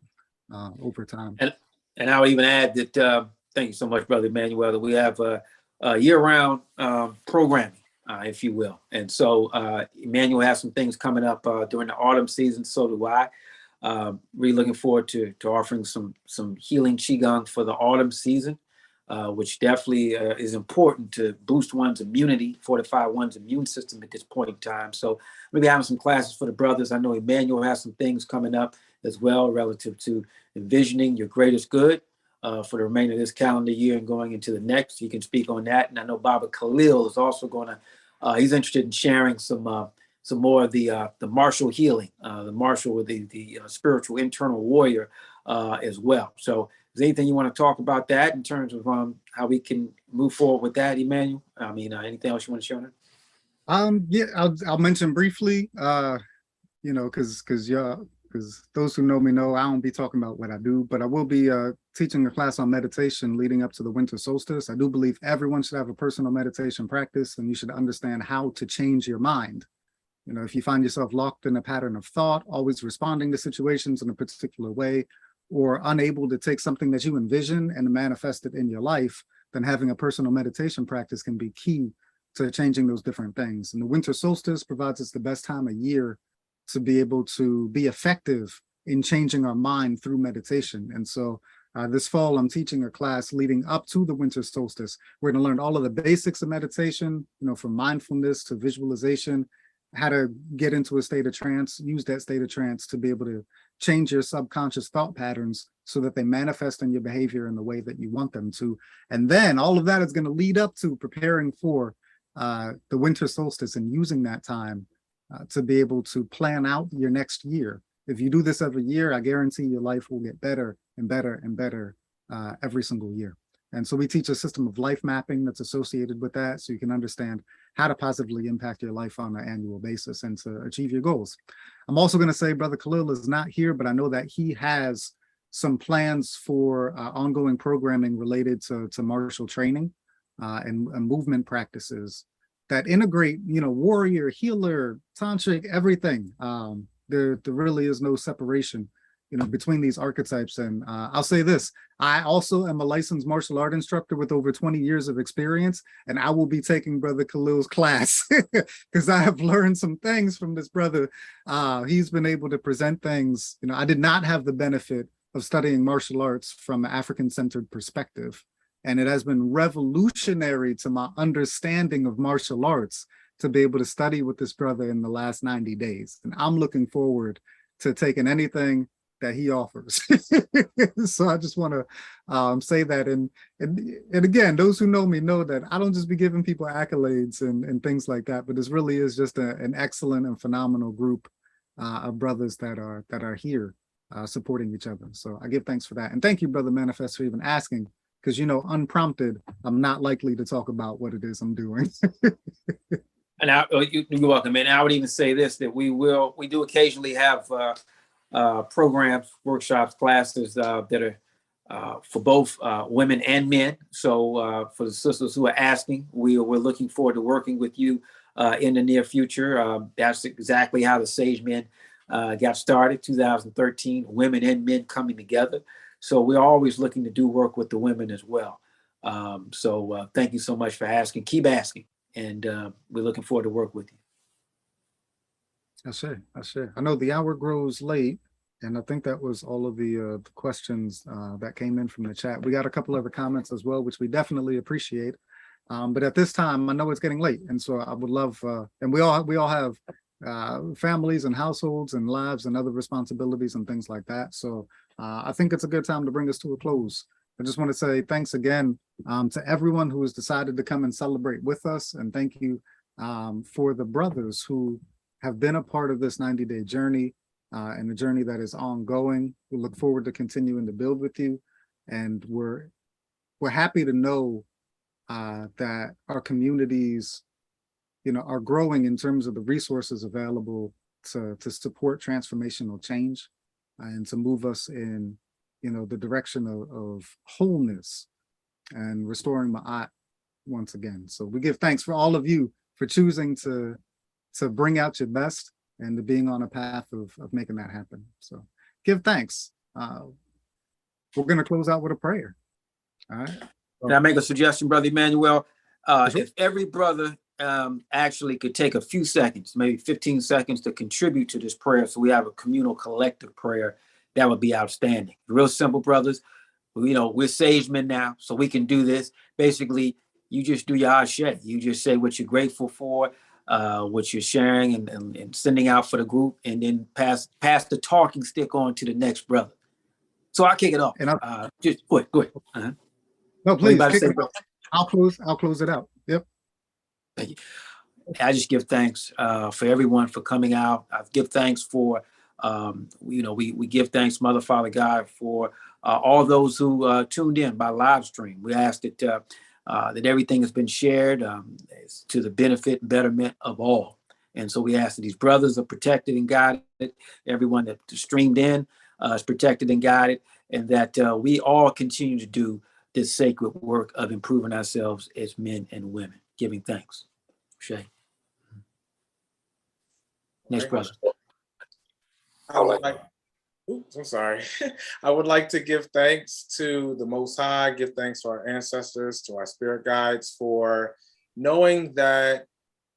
over time. And I'll even add that, thank you so much, Brother Emmanuel, that we have a year-round programming, if you will. And so Emmanuel has some things coming up during the autumn season, so do I. Really looking forward to offering some healing Qigong for the autumn season, which definitely is important to boost one's immunity, fortify one's immune system at this point in time. So maybe having some classes for the brothers. I know Emmanuel has some things coming up as well relative to envisioning your greatest good for the remainder of this calendar year and going into the next. You can speak on that. And I know Baba Khalil is also going to, he's interested in sharing some more of the martial healing, the martial with the spiritual internal warrior as well. So is there anything you want to talk about that in terms of how we can move forward with that, Emmanuel? I mean, anything else you want to share on that? Yeah, I'll mention briefly, because those who know me know I don't be talking about what I do, but I will be teaching a class on meditation leading up to the winter solstice. I do believe everyone should have a personal meditation practice, and you should understand how to change your mind. If you find yourself locked in a pattern of thought, always responding to situations in a particular way, or unable to take something that you envision and manifest it in your life, then having a personal meditation practice can be key to changing those different things. And the winter solstice provides us the best time of year to be able to be effective in changing our mind through meditation. And so this fall, I'm teaching a class leading up to the winter solstice. We're going to learn all of the basics of meditation, from mindfulness to visualization, how to get into a state of trance, use that state of trance to be able to change your subconscious thought patterns so that they manifest in your behavior in the way that you want them to. And then all of that is going to lead up to preparing for the winter solstice and using that time to be able to plan out your next year. If you do this every year, I guarantee your life will get better and better and better every single year. And so we teach a system of life mapping that's associated with that, so you can understand how to positively impact your life on an annual basis and to achieve your goals. I'm also going to say Brother Khalil is not here, but I know that he has some plans for ongoing programming related to martial training and movement practices that integrate, warrior, healer, tantric, everything. There really is no separation, between these archetypes. And I'll say this, I also am a licensed martial art instructor with over 20 years of experience, and I will be taking Brother Khalil's class because I have learned some things from this brother. He's been able to present things, I did not have the benefit of studying martial arts from an African-centered perspective. And it has been revolutionary to my understanding of martial arts to be able to study with this brother in the last 90 days. And I'm looking forward to taking anything that he offers. So I just want to say that. And again, those who know me know that I don't just be giving people accolades and things like that, but this really is just an excellent and phenomenal group of brothers that are here supporting each other. So I give thanks for that. And thank you, Brother Manifest, for even asking, because, unprompted, I'm not likely to talk about what it is I'm doing. And you're welcome. And I would even say this, that we do occasionally have programs, workshops, classes that are for both women and men. So for the sisters who are asking, we're looking forward to working with you in the near future. That's exactly how the Sage Men got started, 2013, women and men coming together. So we're always looking to do work with the women as well. So thank you so much for asking. Keep asking. And we're looking forward to work with you. I know the hour grows late, and I think that was all of the questions that came in from the chat. We got a couple other comments as well, which we definitely appreciate. But at this time, I know it's getting late, and so I would love, and we all have families and households and lives and other responsibilities and things like that. So I think it's a good time to bring us to a close. I just want to say thanks again to everyone who has decided to come and celebrate with us. And thank you for the brothers who have been a part of this 90-day journey and the journey that is ongoing. We look forward to continuing to build with you. And we're happy to know that our communities, are growing in terms of the resources available to support transformational change and to move us in, the direction of wholeness and restoring Ma'at once again. So we give thanks for all of you for choosing to bring out your best and to being on a path of making that happen. So give thanks. We're going to close out with a prayer. All right. Can I make a suggestion, Brother Emmanuel? Sure. If every brother actually could take a few seconds, maybe 15 seconds to contribute to this prayer, so we have a communal collective prayer, that would be outstanding. Real simple, brothers. We're Sage Men now, so we can do this. Basically, you just do your ashe. You just say what you're grateful for, what you're sharing and sending out for the group, and then pass the talking stick on to the next brother. So I'll kick it off. And just go ahead. No, please. Kick it off. I'll close it out. Yep. Thank you. I just give thanks for everyone for coming out. I give thanks for, we give thanks, Mother, Father, God, for all those who tuned in by live stream. We ask that that everything has been shared to the benefit and betterment of all. And so we ask that these brothers are protected and guided. Everyone that streamed in is protected and guided, and that we all continue to do this sacred work of improving ourselves as men and women, giving thanks. Shay. Next brother. I'm sorry. I would like to give thanks to the Most High, give thanks to our ancestors, to our spirit guides for knowing that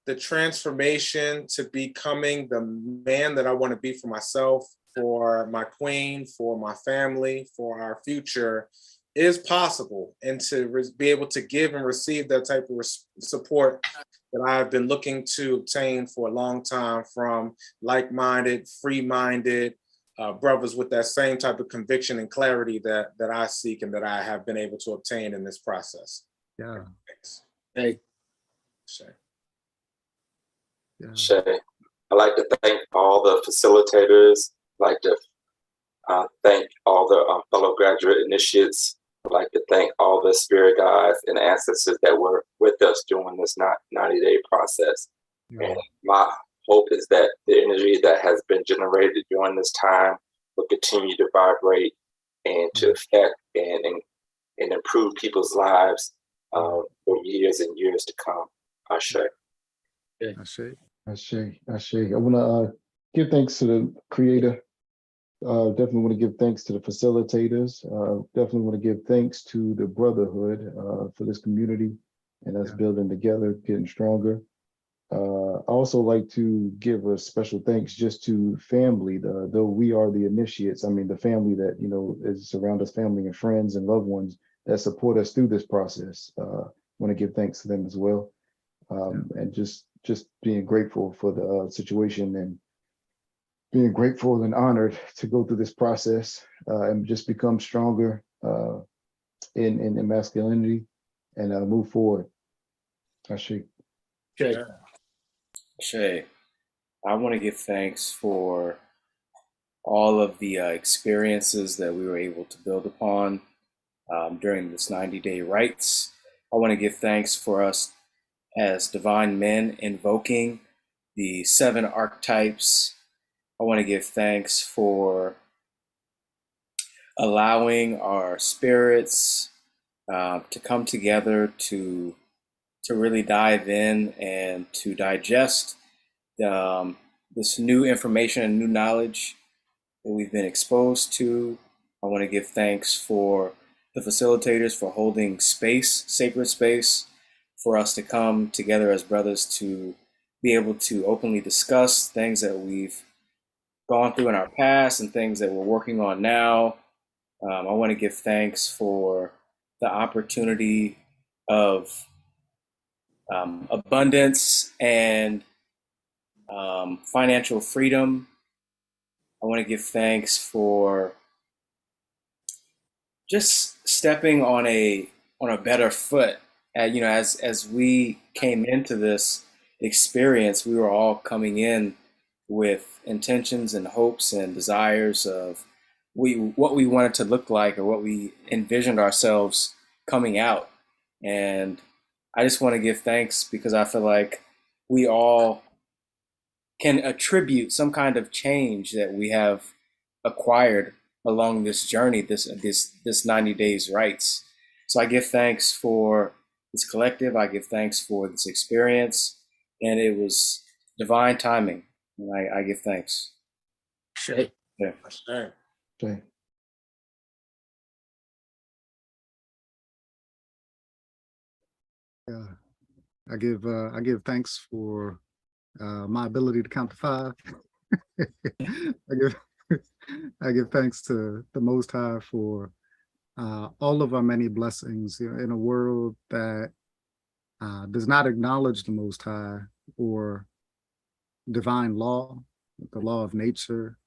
the transformation to becoming the man that I want to be for myself, for my queen, for my family, for our future is possible, and to be able to give and receive that type of support that I've been looking to obtain for a long time from like-minded, free-minded brothers with that same type of conviction and clarity that I seek and that I have been able to obtain in this process. Yeah. Thanks. Hey. Shay. Yeah. Shay. I'd like to thank all the facilitators. I'd like to thank all the fellow graduate initiates I'd like to thank all the spirit guides and ancestors that were with us during this 90-day process. Yeah. And my hope is that the energy that has been generated during this time will continue to vibrate and to affect and improve people's lives for years and years to come. Ashe. Ashe. I want to give thanks to the creator. Definitely want to give thanks to the facilitators. Definitely want to give thanks to the brotherhood for this community and us building together, getting stronger. I also like to give a special thanks just to family, though we are the initiates. I mean, the family that, you know, is around us, family and friends and loved ones that support us through this process. Want to give thanks to them as well. And just being grateful for the situation and being grateful and honored to go through this process and just become stronger in masculinity and move forward. Ashe. Shay, I want to give thanks for all of the experiences that we were able to build upon during this 90-day rites. I want to give thanks for us as divine men invoking the 7 archetypes. I want to give thanks for allowing our spirits to come together to really dive in and to digest this new information and new knowledge that we've been exposed to. I want to give thanks for the facilitators for holding space, sacred space, for us to come together as brothers to be able to openly discuss things that we've gone through in our past and things that we're working on now. I want to give thanks for the opportunity of abundance and financial freedom. I want to give thanks for just stepping on a better foot. You know, as we came into this experience, we were all coming in with intentions and hopes and desires of what we wanted to look like or what we envisioned ourselves coming out. And I just want to give thanks because I feel like we all can attribute some kind of change that we have acquired along this journey, this 90 days rites. So I give thanks for this collective. I give thanks for this experience, and it was divine timing. And I give thanks. Shay. Yeah. Okay. Yeah. I give thanks for my ability to count to 5. I give thanks to the Most High for all of our many blessings, you know, in a world that does not acknowledge the Most High or divine law, the law of nature,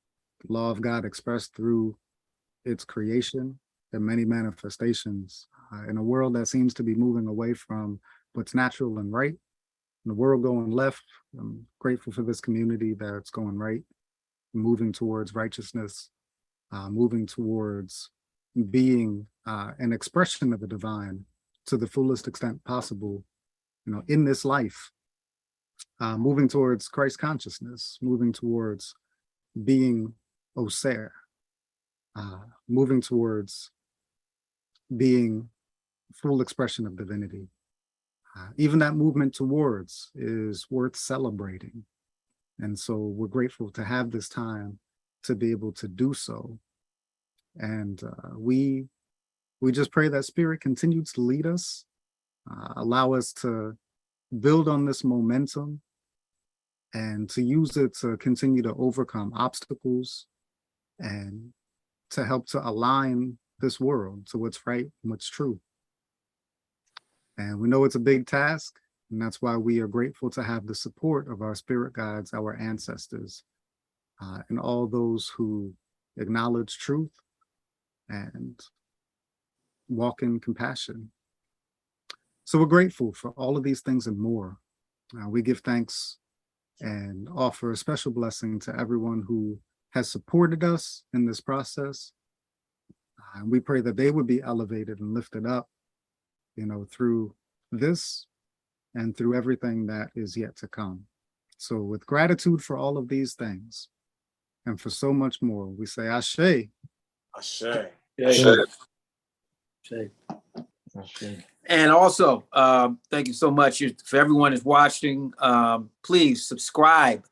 the law of God expressed through its creation and many manifestations. In a world that seems to be moving away from what's natural and right, in the world going left, I'm grateful for this community that's going right, moving towards righteousness, moving towards being an expression of the divine to the fullest extent possible, you know, in this life, moving towards Christ consciousness, moving towards being Oser, moving towards being full expression of divinity. Even that movement towards is worth celebrating. And so we're grateful to have this time to be able to do so. And we just pray that Spirit continues to lead us, allow us to build on this momentum and to use it to continue to overcome obstacles and to help to align this world to what's right and what's true. And we know it's a big task, and that's why we are grateful to have the support of our spirit guides, our ancestors, and all those who acknowledge truth and walk in compassion. So we're grateful for all of these things and more. We give thanks and offer a special blessing to everyone who has supported us in this process, And we pray that they would be elevated and lifted up, through this and through everything that is yet to come. So with gratitude for all of these things and for so much more, we say Ashe. Ashe. Shay. And also, thank you so much for everyone who's watching. Please subscribe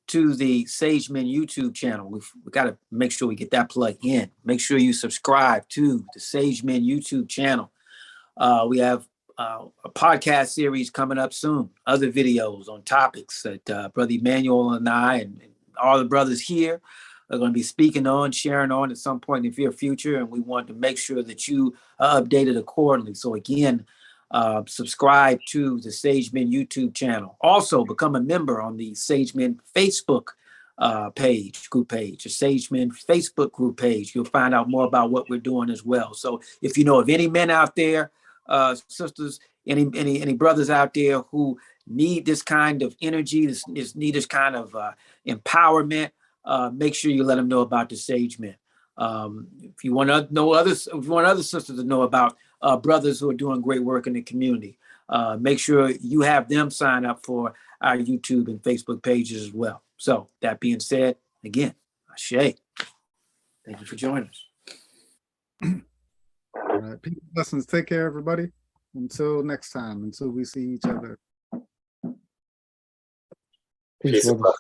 to the Sage Men YouTube channel. We've got to make sure we get that plug in. Make sure you subscribe to the Sage Men YouTube channel. We have a podcast series coming up soon, other videos on topics that Brother Emmanuel and I and all the brothers here are going to be speaking on, sharing on at some point in the near future. And we want to make sure that you are updated accordingly. So again, subscribe to the Sage Men YouTube channel. Also become a member on the Sage Men Facebook group page, the Sage Men Facebook group page. You'll find out more about what we're doing as well. So if you know of any men out there, sisters, any brothers out there who need this kind of energy, need this kind of empowerment, make sure you let them know about the Sage Men. If you want other sisters to know about brothers who are doing great work in the community, make sure you have them sign up for our YouTube and Facebook pages as well. So that being said, again, Ashe, thank you for joining us. All right, peace, blessings. Take care, everybody. Until next time, until we see each other. Peace, Peace and brothers.